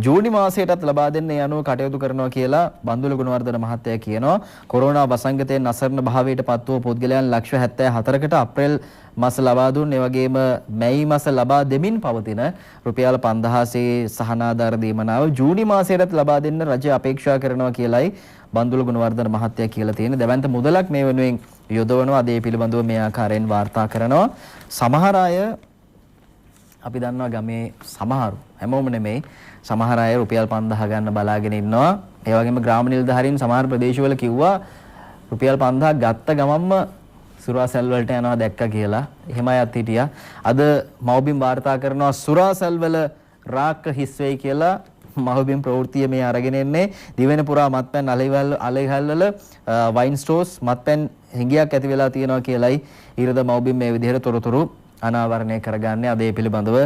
A: ජූනි මාසයටත් ලබා දෙන්න යනුව කටයුතු කරනවා කියලා බන්දුල ගුණවර්ධන මහත්තයා කියනවා. කොරෝනා වසංගතයෙන් අසරණ භාවයටපත් වූ පුද්ගලයන් ලක්ෂ 74කට අප්‍රේල් මාස ලබා දුන් ඒ වගේම මැයි මාස ලබා දෙමින් පවතින රුපියල් 5000 සහන ආධාර දීමනාව ජූනි මාසයටත් ලබා දෙන්න රජය අපේක්ෂා කරනවා කියලයි බන්දුල ගුණවර්ධන මහත්තයා කියලා තියෙනවා. දැවැන්ත මුදලක් මේ වෙනුවෙන් යොදවනවා. ඒ පිළිබඳව මේ ආකාරයෙන් වාර්තා කරනවා. සමහර අය අපි දන්නවා ගමේ සමහරු හැමෝම නෙමෙයි සමහර අය රුපියල් 5000 ගන්න බලාගෙන ඉන්නවා. ඒ වගේම ග්‍රාම නිලධාරීන් සමහර ප්‍රදේශවල කිව්වා රුපියල් 5000 ගත්ත ගමන්ම සුරාසැල් වලට යනවා දැක්කා කියලා. එහෙම අයත් හිටියා. අද මව්බිම් වාර්තා කරනවා සුරාසැල් වල රාක්ක හිස් වෙයි කියලා. මව්බිම් ප්‍රවෘත්තිය මේ අරගෙන එන්නේ දිවෙන පුරා මත්පැන් අලෙවිහල් වල වයින් ස්ටෝර්ස් මත්පැන් හිඟියක් ඇති වෙලා තියෙනවා කියලයි ඊරද මව්බිම් මේ විදිහට තොරතුරු අනාවරණය කරගන්නේ. අද ඒ පිළිබඳව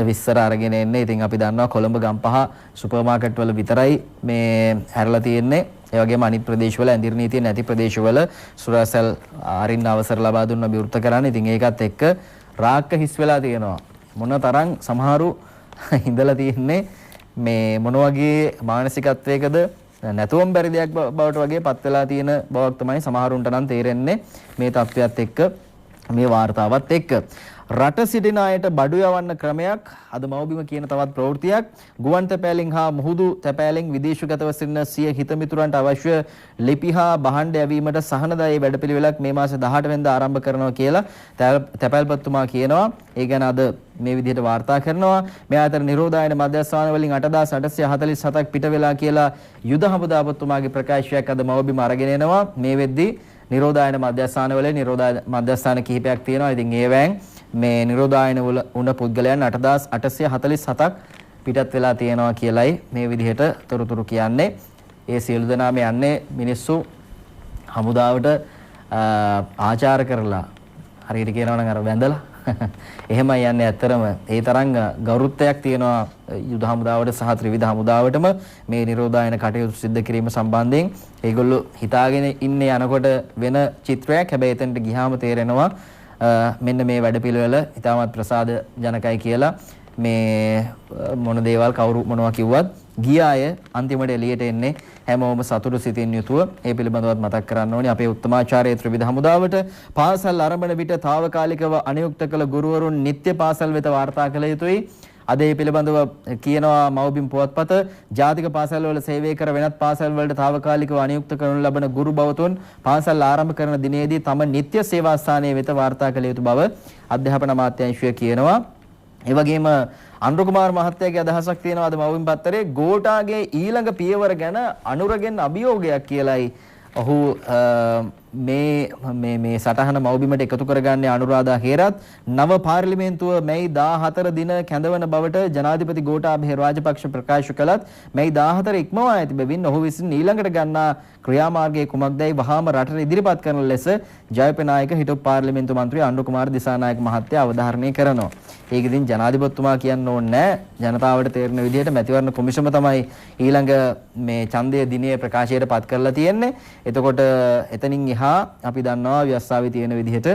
A: විස්තර අරගෙන එන්නේ. ඉතින් අපි දන්නවා කොළඹ ගම්පහ සුපර් මාකට් වල විතරයි මේ හැරලා තියෙන්නේ. ඒ වගේම අනිත් ප්‍රදේශවල ඇඳිරි නීතිය නැති ප්‍රදේශවල සුරාසැල් අරින්න අවසර ලබා දුන්න විවෘත කරන්න. ඉතින් ඒකත් එක්ක රාක්ක හිස් වෙලා තියෙනවා. මොන තරම් සමහරු ඉඳලා තියෙන්නේ මේ මොන වගේ මානසිකත්වයකද නැතුවම බැරි දෙයක් බවට වගේ පත් වෙලා තියෙන බවක් තමයි සමහරුන්ට නම් තේරෙන්නේ මේ තත්ත්වයට එක්ක මේ වාර්තාවත් එක්ක. රට සිටින අයට බඩු යවන්න ක්‍රමයක් අද මව්බිම කියන තවත් ප්‍රවෘත්තියක්. ගුවන් තැපෑලින් හා මුහුදු තැපෑලින් විදේශගතව සිටින සිය හිතමිතුරන්ට අවශ්‍ය ලිපි හා භාණ්ඩ යැවීමට සහනදායී වැඩපිළිවෙලක් මේ මාසේ 18 වෙනිදා ආරම්භ කරනවා කියලා තැපැල්පත්තුමා කියනවා. ඒ ගැන අද මේ විදිහට වාර්තා කරනවා. මේ අතර නිරෝධායන මධ්‍යස්ථාන වලින් 8847ක් පිට වෙලා කියලා යුද හමුදාපතිතුමාගේ ප්‍රකාශයක් අද මව්බිම අරගෙන එනවා. මේ වෙද්දී නිරෝධායන මධ්‍යස්ථාන වල නිරෝධායන මධ්‍යස්ථාන කිහිපයක් තියෙනවා. ඉතින් ඒවෙන් මේ නිරෝධායන වල උණ පුද්ගලයන් 8847ක් පිටත් වෙලා තියෙනවා කියලයි මේ විදිහට තොරතුරු කියන්නේ. ඒ සියලු දෙනාම යන්නේ මිනිස්සු හමුදාවට ආචාර කරලා හරියට කියනවා නම් අර වැඳලා එහෙමයි යන්නේ. ඇත්තරම ඒ තරම් ගෞරවයක් තියෙනවා යුද හමුදාවට සහ ත්‍රිවිධ හමුදාවටම මේ නිරෝධායන කටයුතු සිදු කිරීම සම්බන්ධයෙන්. ඒගොල්ලෝ හිතාගෙන ඉන්නේ යනකොට වෙන චිත්‍රයක්. හැබැයි එතනට ගියාම තේරෙනවා මෙන්න මේ වැඩපිළිවෙල ඉතාමත් ප්‍රසාද ජනකයි කියලා. මේ මොන දේවල් කවුරු මොනවා කිව්වත් ගිය අය අන්තිමට එළියට එන්නේ හැමෝම සතුටු සිතින් යුතුව. ඒ පිළිබඳවත් මතක් කරන්න ඕනේ අපේ උත්තමාචාර්ය ත්‍රිවිධ හමුදාවට පාසල් ආරම්භන විට తాවකාලිකව අනියුක්ත කළ ගුරුවරුන් නිත්‍ය පාසල් වෙත වාර්තා කළ යුතුයි. අද මේ පිළිබඳව කියනවා මව්බිම් පුවත්පත ජාතික පාසල් වල සේවය කර වෙනත් පාසල් වලට తాවකාලිකව අනියුක්ත කරනු ලබන ගුරු බවතුන් පාසල් ආරම්භ කරන දිනේදී තම නිත්‍ය සේවා ස්ථානයේ වෙත වාර්තා කළ යුතු බව අධ්‍යාපන අමාත්‍යාංශය කියනවා. ඒ වගේම අනුර කුමාර මහත්තයාගේ අදහසක් තියෙනවා අද මව්බිම් පත්තරේ ගෝඨාගේ ඊළඟ පියවර ගැන අනුරගෙන් අභියෝගයක් කියලයි ඔහු මේ සටහන මව්බිමට එකතු කරගන්නේ. අනුරාධා හේරත් නව පාර්ලිමේන්තුව මැයි 14 දින කැඳවන බවට ජනාධිපති ගෝඨාභය රාජපක්ෂ ප්‍රකාශ කළත් මැයි 14 ඉක්මවා ඇති බැවින් ඔහු විසින් ඊළඟට ගන්නා ක්‍රියාමාර්ගයේ කුමක්දයි වහාම රටට ඉදිරිපත් කරන ලෙස ජයපනායක හිටපු පාර්ලිමේන්තු මන්ත්‍රී අනුර කුමාර දිසානායක මහත්තයා අවධාරණය කරනවා. ඒක ඉතින් ජනාධිපතිතුමා කියන්න ඕනේ නැහැ. ජනතාවට තේරෙන විදිහට මැතිවරණ කොමිෂම තමයි ඊළඟ මේ ඡන්දය දිනේ ප්‍රකාශයට පත් කරලා තියෙන්නේ. එතකොට එතනින් එහා අපි දන්නවා ව්‍යවස්ථාවේ තියෙන විදිහට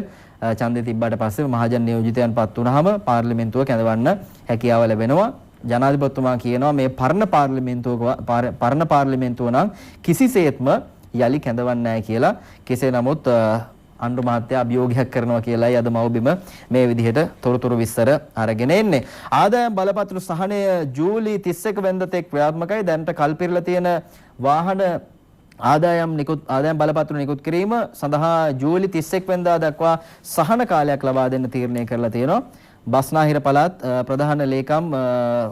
A: ඡන්දය තිබ්බට පස්සේ මහජන නියෝජිතයන් පත් වුණාම පාර්ලිමේන්තුව කැඳවන්න හැකියාව ලැබෙනවා. ජනාධිපතිතුමා කියනවා මේ පරණ පාර්ලිමේන්තුව නම් කිසිසේත්ම යලි කැඳවන්නේ නැහැ කියලා. කෙසේ නමුත් අනුර මහත්තයා අභියෝගයක් කරනවා කියලායි අද මව්බිම මේ විදිහට තොරතුරු විස්තර අරගෙන එන්නේ. ආදායම් බලපත්‍ර සහනය ජූලි 31 වෙනිදා තෙක් ක්‍රියාත්මකයි. දැනට කල්පිරලා තියෙන වාහන ආදායම් බලපත්‍ර නිකුත් කිරීම සඳහා ජූලි 31 වෙනිදා දක්වා සහන කාලයක් ලබා දෙන්න තීරණය කරලා තියෙනවා. බස්නාහිර පළාත් ප්‍රධාන ලේකම්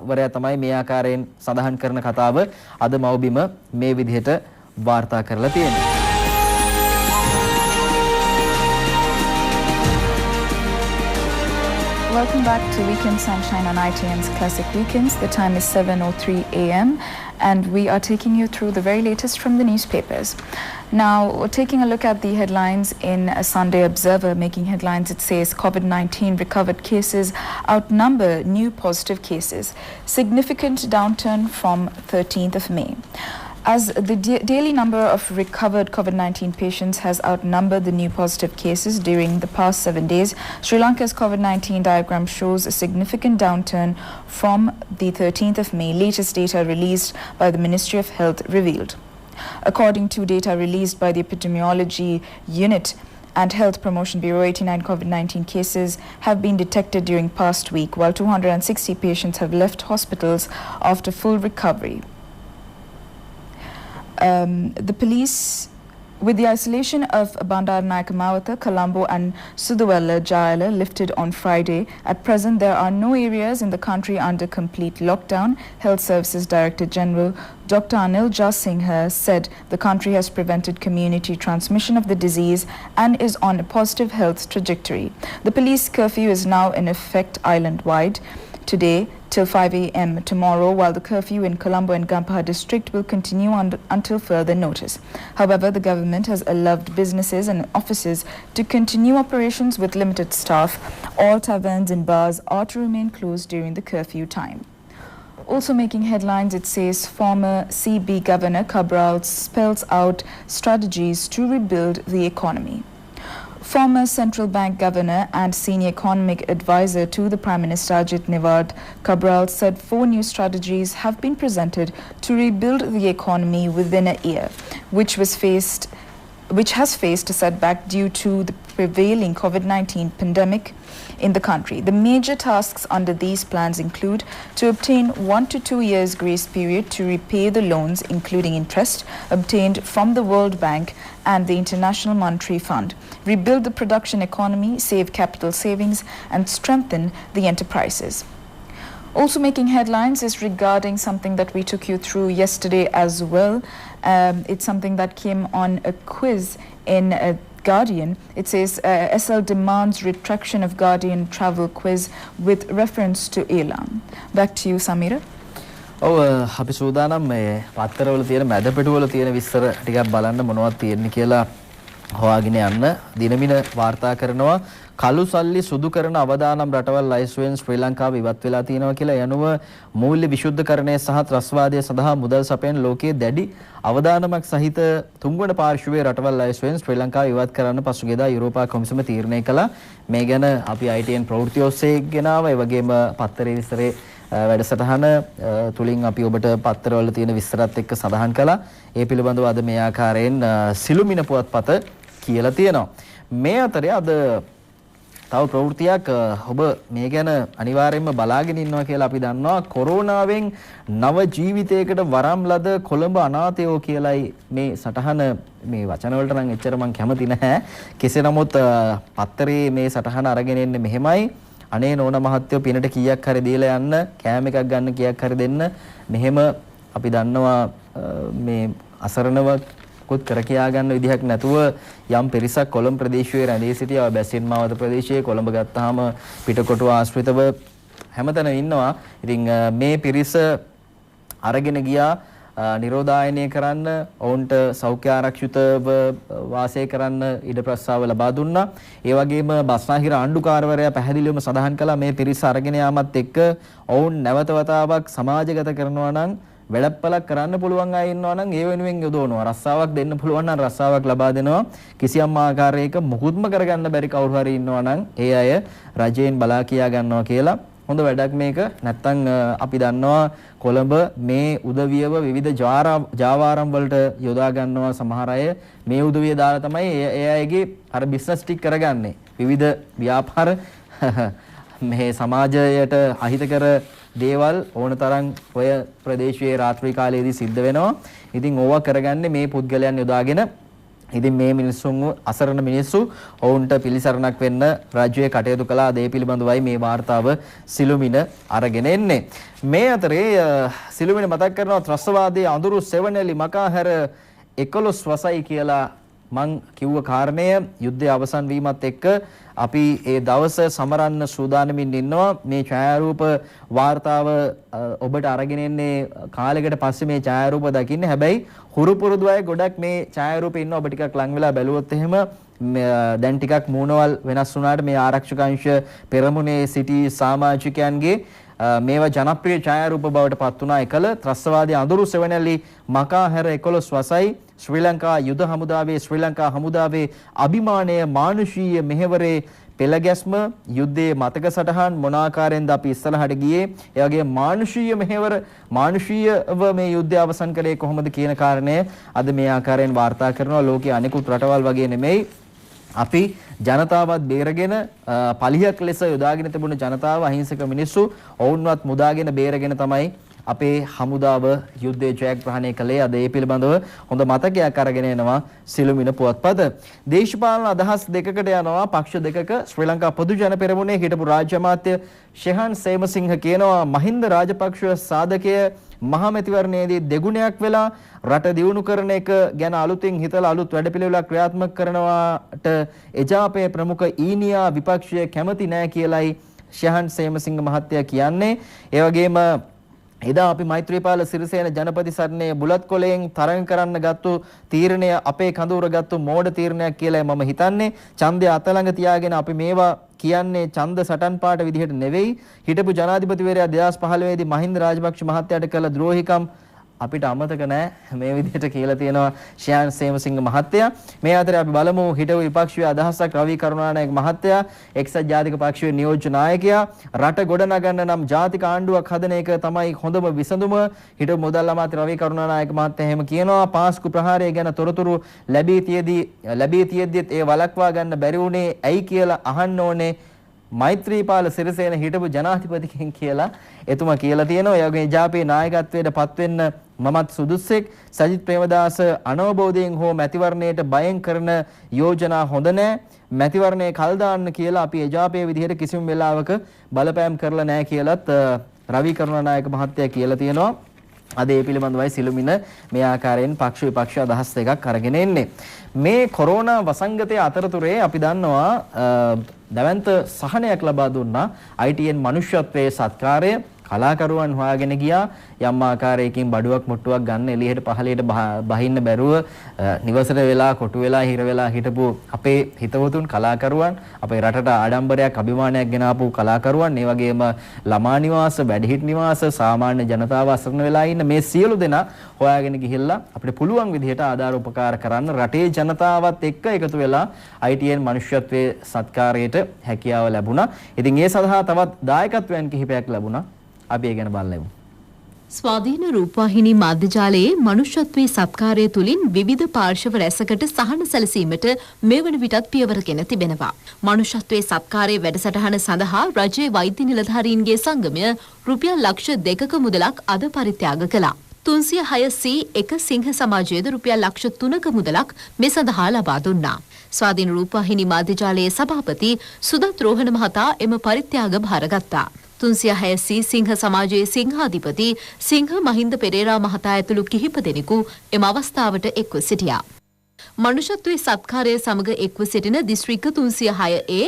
A: වරයා තමයි මේ ආකාරයෙන් සඳහන් කරන කතාව අද මව්බිම මේ විදිහට වාර්තා කරලා තියෙන්නේ.
B: Welcome back to Weekend Sunshine on ITN's Classic Weekends. The time is 7:03 a.m. and we are taking you through the very latest from the newspapers. Now, taking a look at the headlines in a Sunday Observer, making headlines, it says COVID-19 recovered cases outnumber new positive cases. Significant downturn from 13th of May. As the daily number of recovered COVID-19 patients has outnumbered the new positive cases during the past 7 days, Sri Lanka's COVID-19 diagram shows a significant downturn from the 13th of May, latest data released by the Ministry of Health revealed. According to data released by the Epidemiology Unit and Health Promotion Bureau, 89 COVID-19 cases have been detected during past week, while 260 patients have left hospitals after full recovery. The police With the isolation of Bandaranaike Mawatha, Colombo and Suduwella Jayala lifted on Friday, at present there are no areas in the country under complete lockdown. Health Services Director General Dr. Anil Jasinghe said the country has prevented community transmission of the disease and is on a positive health trajectory. The police curfew is now in effect island-wide today till 5 a.m. tomorrow, while the curfew in Colombo and Gampaha district will continue until further notice. However, the government has allowed businesses and offices to continue operations with limited staff. All taverns and bars are to remain closed during the curfew time. Also making headlines, it says former CB Governor Cabral spells out strategies to rebuild the economy. Former Central Bank Governor and Senior Economic Advisor to the Prime Minister Ajit Nivard Cabral said 4 new strategies have been presented to rebuild the economy within a year, which has faced a setback due to the prevailing COVID-19 pandemic in the country. The major tasks under these plans include to obtain 1 to 2 years grace period to repay the loans, including interest, obtained from the World Bank and the International Monetary Fund, rebuild the production economy, save capital savings, and strengthen the enterprises. Also making headlines is regarding something that we took you through yesterday as well. It's something that came on a quiz in Guardian. It says SL demands retraction of Guardian travel quiz with reference to Elam. Back to you, Samira.
A: ඔව් අපි සූදානම් මේ පත්තරවල තියෙන මැද පිටුවල තියෙන විස්තර ටිකක් බලන්න මොනවද තියෙන්නේ කියලා හොයාගෙන යන්න දිනමින වාර්තා කරනවා කළු සල්ලි සුදු කරන අවදානම් රටවල් ලයිස්වෙන් ශ්‍රී ලංකාව ඉවත් වෙලා තියෙනවා කියලා යනුව මූල්‍ය විශුද්ධකරණය සහ ත්‍රස්වාදය සඳහා මුදල් සපයන ලෝකයේ දැඩි අවදානමක් සහිත තුන්වන පාර්ශ්වයේ රටවල් ලයිස්වෙන් ශ්‍රී ලංකාව ඉවත් කරන්න පසුගියදා යුරෝපා කොමිසම තීරණය කළා මේ ගැන අපි ITN ප්‍රවෘත්ති ඔස්සේ ගෙනාවා ඒ වගේම පත්තරේ විස්තරේ වැඩසටහන තුලින් අපි ඔබට පත්තරවල තියෙන විස්තරات එක්ක සඳහන් කළා. ඒ පිළිබඳව අද මේ ආකාරයෙන් සිළුමිණ පුවත්පත කියලා තියෙනවා. මේ අතරේ අද තව ප්‍රවෘත්තියක් ඔබ මේ ගැන අනිවාර්යයෙන්ම බලාගෙන ඉන්නවා කියලා අපි දන්නවා. කොරෝනාවෙන් නව ජීවිතයකට වරම් ලද කොළඹ අනාථයෝ කියලායි මේ සටහන මේ වචන වලට නම් එච්චර මම කැමති නැහැ. කෙසේ නමුත් පත්තරේ මේ සටහන අරගෙන එන්නේ මෙහෙමයි. අනේ නෝන මහත්තයෝ පිනට කීයක් හරි දීලා යන්න කෑම එකක් ගන්න කීයක් හරි දෙන්න මෙහෙම අපි දන්නවා මේ අසරණව කුත් කර කියා ගන්න විදිහක් නැතුව යම් පිරිසක් කොළඹ ප්‍රදේශයේ රැඳී සිටියා බැසින් මාවත ප්‍රදේශයේ කොළඹ ගත්තාම පිටකොටුව ආශ්‍රිතව හැමතැනම ඉන්නවා. ඉතින් මේ පිරිස අරගෙන ගියා නිරෝධායනය කරන්න ඔවුන්ට සෞඛ්‍ය ආරක්ෂිතව වාසය කරන්න ඉඩ ප්‍රස්තාව ලබා දුන්නා. ඒ වගේම බස්නාහිර ආණ්ඩුකාරවරයා පැහැදිලිවම සඳහන් කළා මේ පිරිස අරගෙන යාමත් එක්ක ඔවුන් නැවත වතාවක් සමාජගත කරනවා නම් වැඩපලක් කරන්න පුළුවන් අය ඉන්නවා නම් ඒ වෙනුවෙන් යොදවනවා. රස්සාවක් දෙන්න පුළුවන් නම් රස්සාවක් ලබා දෙනවා. කිසියම් ආකාරයක මුකුත්ම කරගන්න බැරි කවුරු හරි ඉන්නවා නම් ඒ අය රජයෙන් බලා කියා ගන්නවා කියලා. හොඳ වැඩක් මේක. නැත්තම් අපි දන්නවා කොළඹ මේ උදවියව විවිධ ජාවාරම් වලට යොදා ගන්නවා සමහර අය. මේ උදවිය දාලා තමයි ඒ අයගේ අර බිස්නස් ටික කරගන්නේ. විවිධ ව්‍යාපාර මේ සමාජයට අහිතකර දේවල් ඕන තරම් ඔය ප්‍රදේශයේ රාත්‍රී කාලයේදී සිද්ධ වෙනවා. ඉතින් ඕවා කරගන්නේ මේ පුද්ගලයන් යොදාගෙන. ඉතින් මේ මිනිස්සුන් අසරණ මිනිස්සු ඔවුන්ට පිළිසරණක් වෙන්න රාජ්‍යයේ කටයුතු කළා. ඒ පිළිබඳවයි මේ වාර්තාව සිළුමිණ අරගෙන එන්නේ. මේ අතරේ සිළුමිණ මතක් කරනවා ත්‍රස්තවාදයේ අඳුරු සෙවණැලි මකා හැර 11 වසයි කියලා මං කිව්ව කාරණය යුද්ධය අවසන් වීමත් එක්ක අපි ඒ දවස සමරන්න සූදානමින් ඉන්නවා. මේ ඡායාරූප වාර්තාව ඔබට අරගෙන එන්නේ කාලයකට පස්සේ මේ ඡායාරූප දකින්න. හැබැයි හුරු පුරුදු අය ගොඩක් මේ ඡායාරූපේ ඉන්නවා. ඔබ ටිකක් ලං වෙලා බැලුවොත් එහෙම දැන් ටිකක් මූණවල් වෙනස් වුණාට මේ ආරක්ෂක අංශ පෙරමුණේ සිටි සමාජිකයන්ගේ මේවා ජනප්‍රිය ඡායාරූප බවට පත් වුණා. එකල ත්‍රස්තවාදී අඳුරු සෙවණැලි මකා හැර 11 වසයි ශ්‍රී ලංකා යුද හමුදාවේ ශ්‍රී ලංකා හමුදාවේ අභිමානය මානුෂීය මෙහෙවරේ පෙළගැස්ම යුද්ධයේ මතක සටහන් මොන ආකාරයෙන්ද අපි ඉස්සරහට ගියේ ඒ වගේ මානුෂීය මෙහෙවර මානුෂීයව මේ යුද්ධය අවසන් කළේ කොහොමද කියන කාරණය අද මේ ආකාරයෙන් වාර්තා කරනවා. ලෝකයේ අනෙකුත් රටවල් වගේ නෙමෙයි අපි ජනතාවත් බේරගෙන පලියක් ලෙස යොදාගෙන තිබුණ ජනතාව අහිංසක මිනිස්සු ඔවුන්වත් මුදාගෙන බේරගෙන තමයි අපේ හමුදාව යුද්ධයේ ජයග්‍රහණය කළේ. අද ඒ පිළිබඳව හොඳ මතකයක් අරගෙන එනවා සිළුමිණ පුවත්පත. දේශපාලන අදහස් දෙකකට යනවා පක්ෂ දෙකක. ශ්‍රී ලංකා පොදු ජන පෙරමුණේ හිටපු රාජ්‍ය අමාත්‍ය ෂෙහාන් සේමසිංහ කියනවා මහින්ද රාජපක්ෂ සාධකය මහමැතිවරණයේදී දෙගුණයක් වෙලා රට දියුණු කරන එක ගැන අලුතින් හිතලා අලුත් වැඩපිළිවෙලක් ක්‍රියාත්මක කරනවාට එජාපයේ ප්‍රමුඛ ඊනියා විපක්ෂය කැමති නැහැ කියලයි ෂෙහාන් සේමසිංහ මහත්තයා කියන්නේ. ඒ වගේම එදා අපි මෛත්‍රීපාල සිරිසේන ජනපති සරණේ බුලත් කොලයෙන් තරඟ කරන්න ගත්තු තීරණය අපේ කඳවුර ගත්තු මෝඩ තීරණයක් කියලා මම හිතන්නේ. ඡන්දය අතළඟ තියාගෙන අපි මේවා කියන්නේ ඡන්ද සටන් පාට විදිහට නෙවෙයි. හිටපු ජනාධිපතිවරයා 2015 දී මහින්ද රාජපක්ෂ මහත්තයාට කළ ද්‍රෝහිකම් අපිට අමතක නැහැ මේ විදිහට කියලා තියෙනවා ෂෙහාන් සේමසිංහ මහත්තයා. මේ අතරේ අපි බලමු හිටපු විපක්ෂයේ අදහසක් රවි කරුණානායක මහත්තයා එක්සත් ජාතික පක්ෂයේ නියෝජ්‍ය නායකයා රට ගොඩනගන්න නම් ජාතික ආණ්ඩුවක් හදන එක තමයි හොඳම විසඳුම. හිටපු මුදල් අමාත්‍ය රවි කරුණානායක මහත්තයා එහෙම කියනවා. පාස්කු ප්‍රහාරය ගැන තොරතුරු ලැබී තියෙද්දිත් ඒ වළක්වා ගන්න බැරි වුණේ ඇයි කියලා අහන්න ඕනේ මෛත්‍රීපාල සිරිසේන හිටපු ජනාධිපතිගෙන් කියලා එතුමා කියලා තියෙනවා. ඒ වගේ ජාපේ නායකත්වයට පත් වෙන්න මමත් සුදුස්සෙක්. සජිත් ප්‍රේමදාස අනවබෝධයෙන් හෝ මැතිවරණයට බයෙන් කරන යෝජනා හොඳ නැහැ. මැතිවරණය කල් දාන්න කියලා අපි එජාපයේ විදිහට කිසිම වෙලාවක බලපෑම් කරලා නැහැ කියලත් රවි කරුණානායක මහත්තයා කියලා තියෙනවා. අද ඒ පිළිබඳවයි සිළුමිණ මේ ආකාරයෙන් පක්ෂ විපක්ෂ අදහස් දෙකක් අරගෙන එන්නේ. මේ කොරෝනා වසංගතයේ අතරතුරේ අපි දන්නවා දැවැන්ත සහනයක් ලබා දුන්නා ITN මනුෂ්‍යත්වයේ සත්කාරය. කලාකරුවන් හොයාගෙන ගියා යම් ආකාරයකින් බඩුවක් මුට්ටුවක් ගන්න එළියට පහළට බහින්න බැරුව නිවසට වෙලා කොටු වෙලා හිර වෙලා හිටපු අපේ හිතවතුන් කලාකරුවන් අපේ රටට ආඩම්බරයක් අභිමානයක් ගෙන ආපු කලාකරුවන් ඒ වගේම ළමා නිවාස වැඩිහිටි නිවාස සාමාන්‍ය ජනතාව අසරණ වෙලා ඉන්න මේ සියලු දෙනා හොයාගෙන ගිහිල්ලා අපිට පුළුවන් විදිහට ආධාර උපකාර කරන්න රටේ ජනතාවත් එක්ක එකතු වෙලා ITN මනුෂ්‍යත්වයේ සත්කාරයට හැකියාව ලැබුණා. ඉතින් ඒ සඳහා තවත් දායකත්වයන් කිහිපයක් ලැබුණා. අපි ඒ ගැන බලමු.
C: ස්වාධීන රූපවාහිනී මාධ්‍යජාලයේ මනුෂ්‍යත්වයේ සත්කාරය තුලින් විවිධ පාර්ශව රැසකට සහන සැලසීමට මෙවන විටත් පියවරගෙන තිබෙනවා. මනුෂ්‍යත්වයේ සත්කාරයේ වැඩසටහන සඳහා රජයේ වෛද්‍ය නිලධාරීන්ගේ සංගමය රුපියල් ලක්ෂ 2ක මුදලක් අද පරිත්‍යාග කළා. 306C එක සිංහ සමාජයේද රුපියල් ලක්ෂ 3ක මුදලක් මේ සඳහා ලබා දුන්නා. ස්වාධීන රූපවාහිනී මාධ්‍යජාලයේ සභාපති සුදත් රෝහණ මහතා එම පරිත්‍යාග භාරගත්තා. 306C සිංහ සමාජයේ සිංහාධිපති සිංහ මහින්ද පෙරේරා මහතා ඇතුළු කිහිප දෙනෙකු එම අවස්ථාවට එක්ව සිටියා. මනුෂ්‍යත්වයේ සත්කාරය සමග එක්ව සිටින දිස්ත්‍රික්ක 306A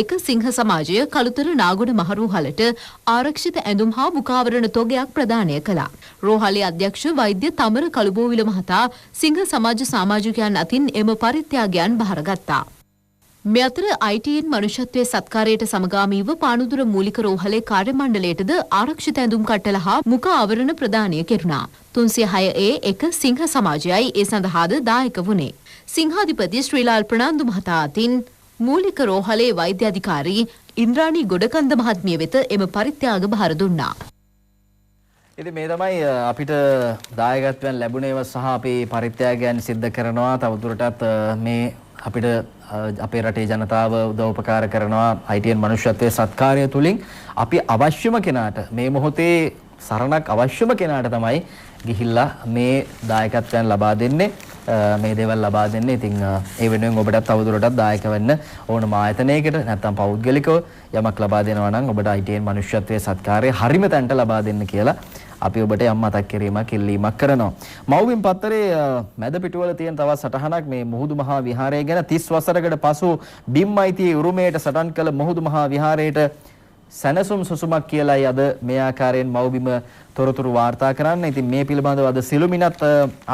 C: එක සිංහ සමාජය කළුතර නාගොඩ මහරෝහලට ආරක්ෂිත ඇඳුම් හා මුඛාවරණ තොගයක් ප්‍රදානය කළා. රෝහලේ අධ්‍යක්ෂ වෛද්‍ය තමර කළුබෝවිල මහතා සිංහ සමාජ සමාජිකයන් අතින් එම පරිත්‍යාගයන් බාරගත්තා. මේ අතර ITN මනුෂ්‍යත්වයේ සත්කාරයට සමගාමීව පානුදුර මූලික රෝහලේ කාර්ය මණ්ඩලයටද ආරක්ෂිත ඇඳුම් කට්ටල හා මුඛ ආවරණ ප්‍රදානය කෙරුණා. 306A එක සිංහ සමාජයයි ඒ සඳහාද දායක වුණේ. සිංහාධිපති ශ්‍රීලාල් ප්‍රනාන්දු මහතා අතින් මූලික රෝහලේ වෛද්‍ය අධිකාරී ඉන්ද්‍රාණී ගොඩකන්ද මහත්මිය වෙත එම පරිත්‍යාග භාර දුන්නා.
A: ඉතින් මේ තමයි අපිට දායකත්වයන් ලැබුණේව සහ අපේ පරිත්‍යාගයන් සිද්ධ කරනවා. තවදුරටත් මේ අපිට අපේ රටේ ජනතාව උදව් උපකාර කරනවා ITN මනුෂ්‍යත්වයේ සත්කාරය තුලින් අපි අවශ්‍යම කෙනාට මේ මොහොතේ සරණක් අවශ්‍යම කෙනාට තමයි ගිහිල්ලා මේ දායකත්වයන් ලබා දෙන්නේ මේ දේවල් ලබා දෙන්නේ. ඉතින් ඒ වෙනුවෙන් ඔබට තවදුරටත් දායක වෙන්න ඕනම ආයතනයකට නැත්නම් පෞද්ගලිකව යමක් ලබා දෙනවා නම් ඔබට ITN මනුෂ්‍යත්වයේ සත්කාරය හරිම තැනට ලබා දෙන්න කියලා අපි ඔබට යම් මතක් කිරීමක් ඉල්ලීමක් කරනවා. මව්බිම් පත්තරේ මැද පිටුවල තියෙන තවත් සටහනක් මේ මුහුදු මහා විහාරය ගැන 30 වසරකට පසු බිම්මයිති උරුමයට සටන් කළ මුහුදු මහා විහාරයට සැනසුම් සුසුමක් කියලායි අද මේ ආකාරයෙන් මව්බිම තොරතුරු වාර්තා කරන්න. ඉතින් මේ පිළිබඳව අද සිළුමිණත්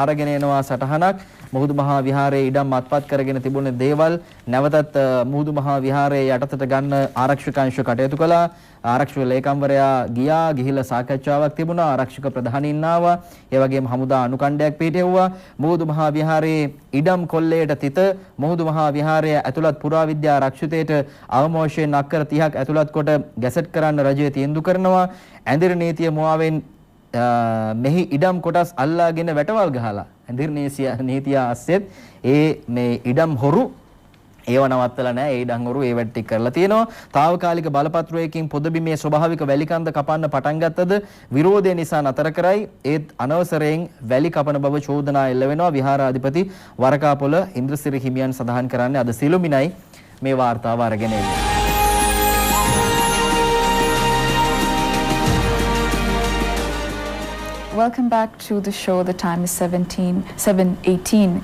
A: අරගෙන එනවා සටහනක්. මුහුදු මහා විහාරයේ ඉඩම් අත්පත් කරගෙන තිබුණ දේවල් නැවතත් මුහුදු මහා විහාරයේ යටතට ගන්න ආරක්ෂක අංශ කටයුතු කළා. ආරක්ෂක ලේකම්වරයා ගිහිල්ලා සාකච්ඡාවක් තිබුණා. ආරක්ෂක ප්‍රධානීන් ආවා. ඒ වගේම හමුදා අනුකණ්ඩයක් පිටෙව්වා. මුහුදු මහා විහාරයේ ඉඩම් කොල්ලයට තිත මුහුදු මහා විහාරයේ ඇතුළත් පුරාවිද්‍යා ආරක්ෂිතයට අවම වශයෙන් අක්කර 30ක් ඇතුළත් කොට ගැසට් කරන්න රජය තීන්දුව කරනවා. ඇඳිරි නීතිය මුවාවෙන් මෙහි ඉඩම් කොටස් අල්ලාගෙන වැටවල් ගහලා ඇඳිරි නීතිය අස්සෙත් ඒ මේ ඉඩම් හොරු ඒව නවත්තලා නැහැ. ඒ ඩංගුරු ඒ වැඩ ටික කරලා තියෙනවා. తాවකාලික බලපත්‍රයකින් පොදබිමේ ස්වභාවික වැලි කන්ද කපන්න පටන් ගත්තද විරෝධය නිසා නතර කරයි. ඒත් අනවසරයෙන් වැලි කපන බව චෝදනා එල්ල වෙනවා. විහාරාධිපති වරකාපොළ ඉන්ද්‍රසිරි හිමියන් සඳහන් කරන්නේ අද සිළුමිණයි මේ වාර්තාව අරගෙන එන්නේ.
B: Welcome back to the show. The time is 7:18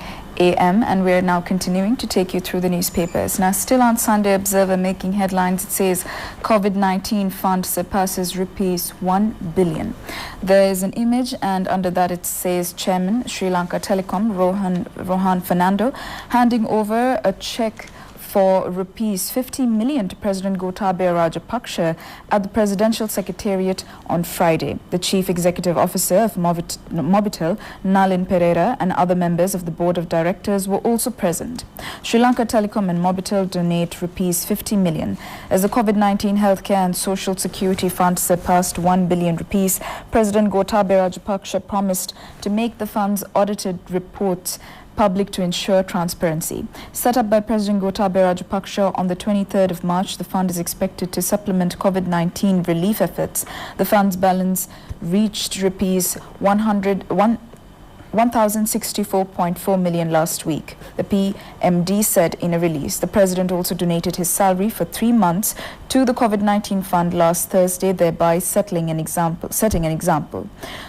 B: a.m. and we're now continuing to take you through the newspapers. Now, still on Sunday Observer making headlines, it says COVID-19 fund surpasses rupees 1 billion. There is an image and under that it says Chairman Sri Lanka Telecom Rohan Fernando handing over a cheque for rupees 50 million to President Gotabaya Rajapaksa at the Presidential Secretariat on Friday. The Chief Executive Officer of Mobitel, Nalin Pereira, and other members of the Board of Directors were also present. Sri Lanka Telecom and Mobitel donate rupees 50 million. As the COVID-19 Healthcare and Social Security Fund surpassed 1 billion rupees, President Gotabaya Rajapaksa promised to make the fund's audited reports public to ensure transparency. Set up by President Gotabaya Rajapaksa on the 23rd of March, the fund is expected to supplement COVID-19 relief efforts. The fund's balance reached rupees 1,064.4 million last week. The PMD said in a release. The president also donated his salary for 3 months to the COVID-19 fund last Thursday, thereby setting an example.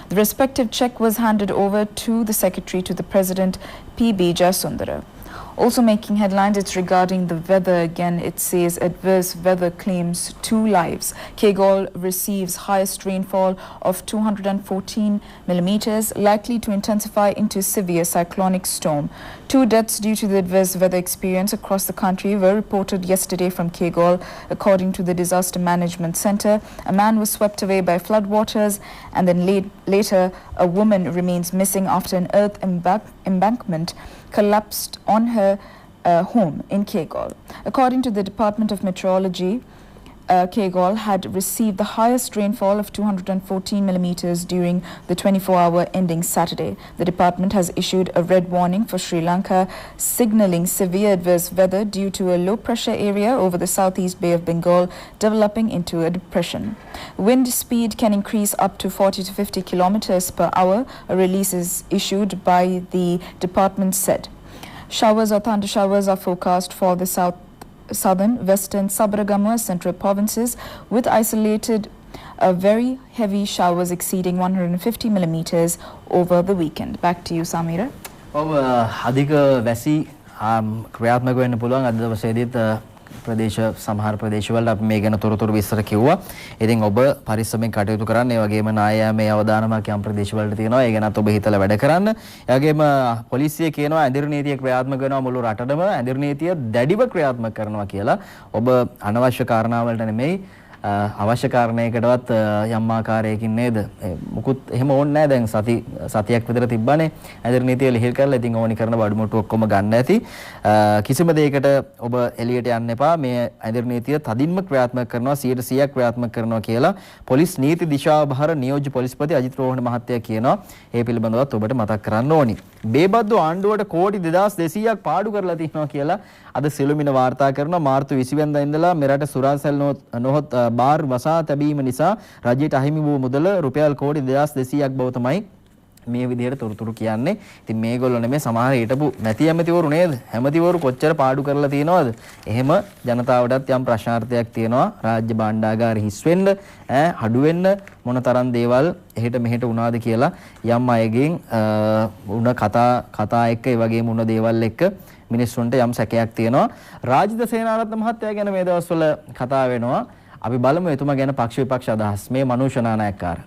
B: The respective check was handed over to the secretary to the president, P.B. Jayasundara. Also making headlines, it's regarding the weather again. It says adverse weather claims 2 lives. Kegol receives highest rainfall of 214 millimeters, likely to intensify into severe cyclonic storm. 2 deaths due to the adverse weather experience across the country were reported yesterday from Kegol. According to the Disaster Management Center, a man was swept away by floodwaters, and then later a woman remains missing after an earth embankment collapsed on her home in Kegol. According to the Department of Meteorology, Kegol had received the highest rainfall of 214 millimeters during the 24-hour ending Saturday. The department has issued a red warning for Sri Lanka, signaling severe adverse weather due to a low-pressure area over the southeast Bay of Bengal developing into a depression. Wind speed can increase up to 40 to 50 kilometers per hour. A release is issued by the department said. Showers or thunder showers are forecast for the southern, western, Sabaragamu and central provinces, with isolated very heavy showers exceeding 150 millimeters over the weekend. Back to you, Samira.
A: අධික වැසි ක්‍රියාත්මක වෙන්න පුළුවන් අද දවසේදීත් ප්‍රදේශ සමහර ප්‍රදේශවල අපි මේ ගැන තොරතුරු විස්තර කිව්වා. ඉතින් ඔබ පරිස්සමෙන් කටයුතු කරන්න. ඒ වගේම නායයාමේ අවදානමක් යම් ප්‍රදේශවලට තියෙනවා. ඒ ගැනත් ඔබ හිතලා වැඩ කරන්න. ඒ වගේම පොලිසිය කියනවා ඇඳිරි නීතිය ක්‍රියාත්මක වෙනවා මුළු රටටම. ඇඳිරි නීතිය දැඩිව ක්‍රියාත්මක කරනවා කියලා. ඔබ අනවශ්‍ය කාරණාවලට නෙමෙයි අවශ්‍ය කාරණයකටවත් යම් ආකාරයකින් නේද මුකුත් එහෙම ඕනේ නැහැ. දැන් සතියක් විතර තිබ්බනේ ඇඳිරි නීතිය ලිහිල් කරලා. ඉතින් ඕනි කරන බඩමුට්ටු ඔක්කොම ගන්න ඇති. කිසිම දෙයකට ඔබ එළියට යන්න එපා. මේ ඇඳිරි නීතිය තදින්ම ක්‍රියාත්මක කරනවා 100% ක්‍රියාත්මක කරනවා කියලා පොලිස් නීති දිශාව බහර නියෝජ්‍ය පොලිස්පති අජිත් රෝහණ මහත්තයා කියනවා. ඒ පිළිබඳවත් ඔබට මතක් කරන්න ඕනි. බේබද්දු ආණ්ඩුවට කෝටි 2200ක් පාඩු කරලා තියෙනවා කියලා අද සිළුමිණ වාර්තා කරනවා. මාර්තු 20 වෙනිදා ඉඳලා මෙරට සුරාසල් නොහොත් බාර් වසා තැබීම නිසා රජයට අහිමි වූ මුදල රුපියල් කෝටි 2200ක් බව තමයි මේ විදිහට තොරතුරු කියන්නේ. ඉතින් මේගොල්ලෝ නෙමෙයි සමහර හිටපු නැති ඇමතිවරු නේද? ඇමතිවරු කොච්චර පාඩු කරලා තියෙනවද? එහෙම ජනතාවටත් යම් ප්‍රශ්නාර්ථයක් තියෙනවා. රාජ්‍ය භාණ්ඩාගාරය හිස් වෙන්න, අඩු වෙන්න මොනතරම් දේවල් එහෙට මෙහෙට වුණාද කියලා යම් අයගෙන් උණ කතා එක්ක ඒ වගේම උණ දේවල් එක්ක මිනිස්සුන්ට යම් සැකයක් තියෙනවා. රාජිත සේනාරත්න මහත්තයා ගැන මේ දවස්වල කතා වෙනවා. අපි බලමු එතුමා ගැන පක්ෂ විපක්ෂ අදහස්. මේ මනෝෂ නානායක්කාර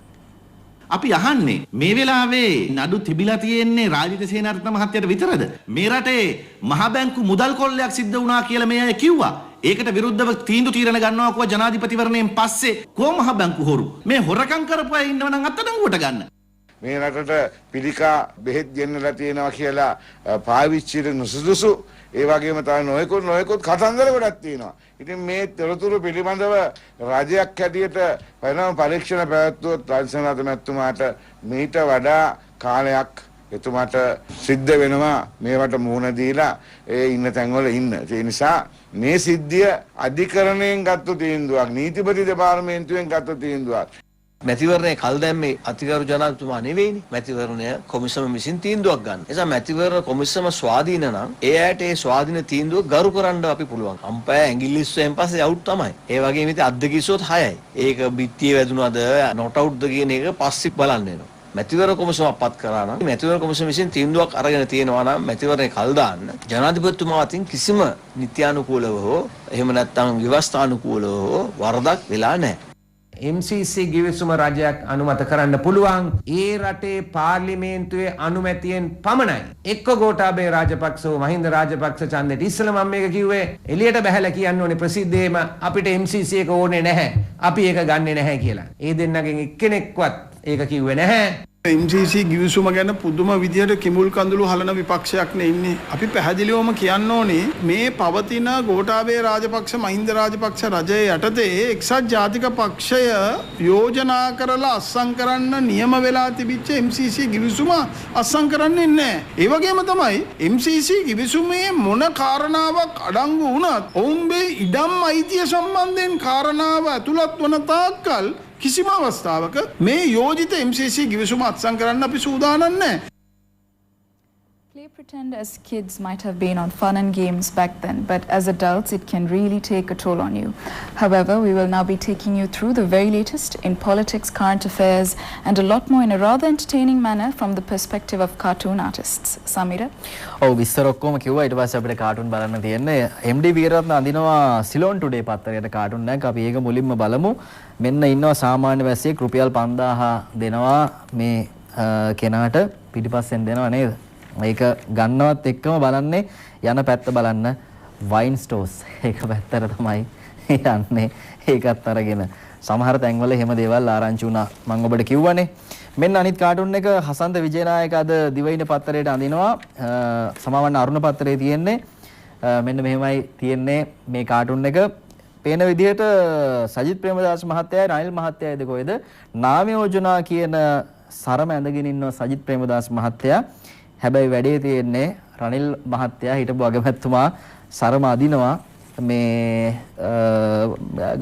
H: අපි අහන්නේ මේ වෙලාවේ නඩු තිබිලා තියෙන්නේ රාජිත සේනාරත්න මහත්තයාට විතරද? මේ රටේ මහ බැංකු මුදල් කොල්ලයක් සිද්ධ වුණා කියලා මේ අය කිව්වා. ඒකට විරුද්ධව තීන්දුව తీරන ගන්නවා කෝ ජනාධිපතිවරණයෙන් පස්සේ කෝ මහ බැංකු හොරු. මේ හොරකම් කරපු අය ඉන්නව නම් අත්අඩංගුවට ගන්න.
I: මේ රටට පිළිකා බෙහෙත් ගෙන්නලා තියෙනවා කියලා පාවිච්චිට නුසුදුසු ඒ වගේම තමයි නොයෙකුත් කතන්දර ගොඩක් තියෙනවා. ඉතින් මේ තොරතුරු පිළිබඳව රජයක් හැටියට වෙනම පරීක්ෂණ පැවැත්වුවොත් රාජසේනාධිපති මැතිතුමාට මීට වඩා කාලයක් එතුමාට සිද්ධ වෙනවා මේවට මුහුණ දීලා ඒ ඉන්න තැන්වල ඉන්න. ඒ නිසා මේ සිද්ධිය අධිකරණයෙන් ගත්ත තීන්දුවක්, නීතිපති දෙපාර්තමේන්තුවෙන් ගත්ත තීන්දුවක්.
J: මැතිවරණය කල් දැම්මේ අතිගරු ජනාධිපතිතුමා නෙවෙයිනේ. මැතිවරණය කොමිසම විසින් තීන්දුවක් ගන්න. එනිසා මැතිවරණ කොමිසම ස්වාධීන නම් ඒ ඇයට ඒ ස්වාධීන තීන්දුව ගරු කරන්න අපි පුළුවන්. අම්පයර් ඇඟිලි ඉස්සෙන් පස්සේ අවුට් තමයි. ඒ වගේම ඉතින් අද්ද කිස්සොත් 6යි. ඒක බිත්තියේ වැදුනද නොට් අවුට්ද කියන එක පස්සේ බලන්න වෙනවා. මැතිවරණ කොමිසම අපත් කරා නම් මැතිවරණ කොමිසම විසින් තීන්දුවක් අරගෙන තියෙනවා නම් මැතිවරණය කල් දාන්න ජනාධිපතිතුමා අතින් කිසිම නිත්‍යානුකූලව හෝ එහෙම නැත්නම් ව්‍යවස්ථානුකූලව හෝ වරදක් වෙලා නැහැ.
K: MCC ගිවිසුම රජයක් අනුමත කරන්න පුළුවන් ඒ රටේ පාර්ලිමේන්තුවේ අනුමැතියෙන් පමණයි. එක්ක ගෝඨාභය රාජපක්ෂ මහින්ද රාජපක්ෂ ඡන්දෙට ඉස්සෙල්ලා මම මේක කිව්වේ එළියට බහැලා කියන්න ඕනේ ප්‍රසිද්ධියේම අපිට MCC එක ඕනේ නැහැ. අපි ඒක ගන්නෙ නැහැ කියලා. ඒ දෙන්නගෙන් එක්කෙනෙක්වත් ඒක කිව්වේ නැහැ.
L: MCC ගිවිසුම ගැන පුදුම විදියට කිමුල් කඳුළු හලන විපක්ෂයක් නේ ඉන්නේ. අපි පැහැදිලිවම කියන්න ඕනේ මේ පවතින ගෝඨාභය රාජපක්ෂ මහින්ද රාජපක්ෂ රජය යටතේ එක්සත් ජාතික පක්ෂය යෝජනා කරලා අත්සන් කරන්න නියම වෙලා තිබිච්ච MCC ගිවිසුම අත්සන් කරන්නේ නැහැ. ඒ වගේම තමයි MCC ගිවිසුමේ මොන කාරණාවක් අඩංගු වුණත් ඔවුන්ගේ ඉඩම් අයිතිය සම්බන්ධයෙන් කාරණාව ඇතුළත් වන තාක්කල් කිසිම අවස්ථාවක මේ යෝජිත MCC ගිවිසුම අත්සන් කරන්න අපි සූදානම් නැහැ.
B: Play pretend as kids might have been on fun and games back then, but as adults it can really take a toll on you. However, we will now be taking you through the very latest in politics, current affairs and a lot more in a rather entertaining manner from the perspective of cartoon artists. Samira?
A: ඔව් විස්තර ඔක්කොම කිව්වා. ඊට පස්සේ අපිට cartoon බලන්න තියෙන්නේ MD Weeraratne අඳිනවා සිලෝන් ටුඩේ පත්තරයට කාටුන් එකක්. අපි ඒක මුලින්ම බලමු. මෙන්න ඉන්නවා සාමාන්‍ය වැසියෙක් රුපියල් 5000 දෙනවා මේ කෙනාට පිටිපස්සෙන් දෙනවා නේද? ඒක ගන්නවත් එක්කම බලන්නේ යන පැත්ත බලන්න වයින් ස්ටෝර්ස් ඒක පැත්තට තමයි යන්නේ. ඒකත් අරගෙන සමහර තැන්වල එහෙම දේවල් ආරංචි වුණා. මම ඔබට කිව්වනේ. මෙන්න අනිත් කාටුන් එක හසන්ත විජේනායක අද දිවයින පත්තරයට අඳිනවා. සමාවන්න අරුණ පත්තරේ තියෙන්නේ. මෙන්න මෙහෙමයි තියෙන්නේ මේ කාටුන් එක. පේන විදිහට සජිත් ප්‍රේමදාස මහත්තයයි රනිල් මහත්තයයිද කොහෙද නාම යෝජනා කියන සරම ඇඳගෙන ඉන්නවා සජිත් ප්‍රේමදාස මහත්තයා. හැබැයි වැඩේ තියෙන්නේ රනිල් මහත්තයා හිටපු අගමැතිතුමා සරම අදිනවා මේ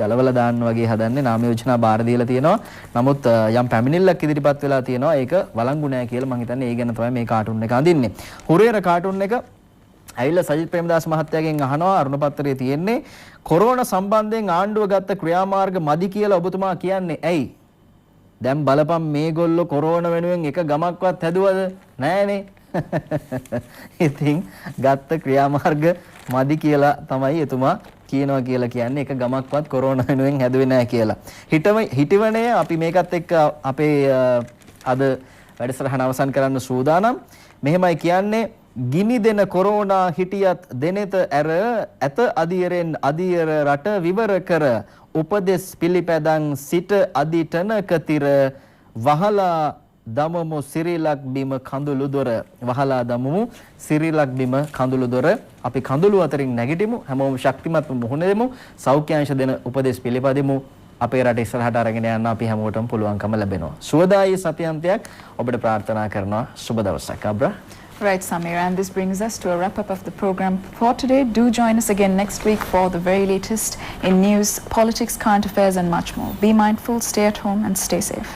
A: ගලවලා දාන්න වගේ හදන්නේ නාම යෝජනා බාර දීලා තියෙනවා. නමුත් යම් පැමිණිල්ලක් ඉදිරිපත් වෙලා තියෙනවා. ඒක වළංගු නැහැ කියලා මම හිතන්නේ ඒ ගැන තමයි මේ කාටුන් එක අඳින්නේ. හුරේර කාටුන් එක ඇවිල්ලා සජිත් ප්‍රේමදාස මහත්තයාගෙන් අහනවා අරුණ පත්‍රයේ තියෙන්නේ කොරෝනා සම්බන්ධයෙන් ආණ්ඩුව ගත්ත ක්‍රියාමාර්ග මදි කියලා ඔබතුමා කියන්නේ ඇයි? දැන් බලපන් මේගොල්ලෝ කොරෝනා වෙනුවෙන් එක ගමක්වත් හැදුවද? නෑනේ. ඉතින් ගත්ත ක්‍රියාමාර්ග මදි කියලා තමයි එතුමා කියනවා කියලා කියන්නේ එක ගමක්වත් කොරෝනා වෙනුවෙන් හැදුවේ නැහැ කියලා. හිටවනේ අපි මේකත් එක්ක අපේ අද වැඩසටහන අවසන් කරන්න සූදානම්. මෙහෙමයි කියන්නේ ගිනි දෙන කොරෝනා හිටියත් දෙනෙත ඇර ඇත අධියරෙන් අධියර රට විවර කර උපදෙස් පිළිපැදන් සිට අධිටනකතිර වහලා දමමු සිරිලක් බිම කඳුළු දොර වහලා දමමු සිරිලක් බිම කඳුළු දොර. අපි කඳුළු අතරින් නැගිටිමු. හැමෝම ශක්තිමත්ව මුහුණ දෙමු. සෞඛ්‍යාංශ දෙන උපදෙස් පිළිපදිමු. අපේ රට ඉස්සරහට අරගෙන යන්න අපි හැමෝටම පුළුවන්කම ලැබෙනවා. සුවදායි සතියන්තයක් ඔබට ප්‍රාර්ථනා කරනවා. සුබ දවසක් අබ්‍රා.
B: Right, Samira, and this brings us to a wrap-up of the program for today. Do join us again next week for the very latest in news, politics, current affairs and much more. Be mindful, stay at home and stay safe.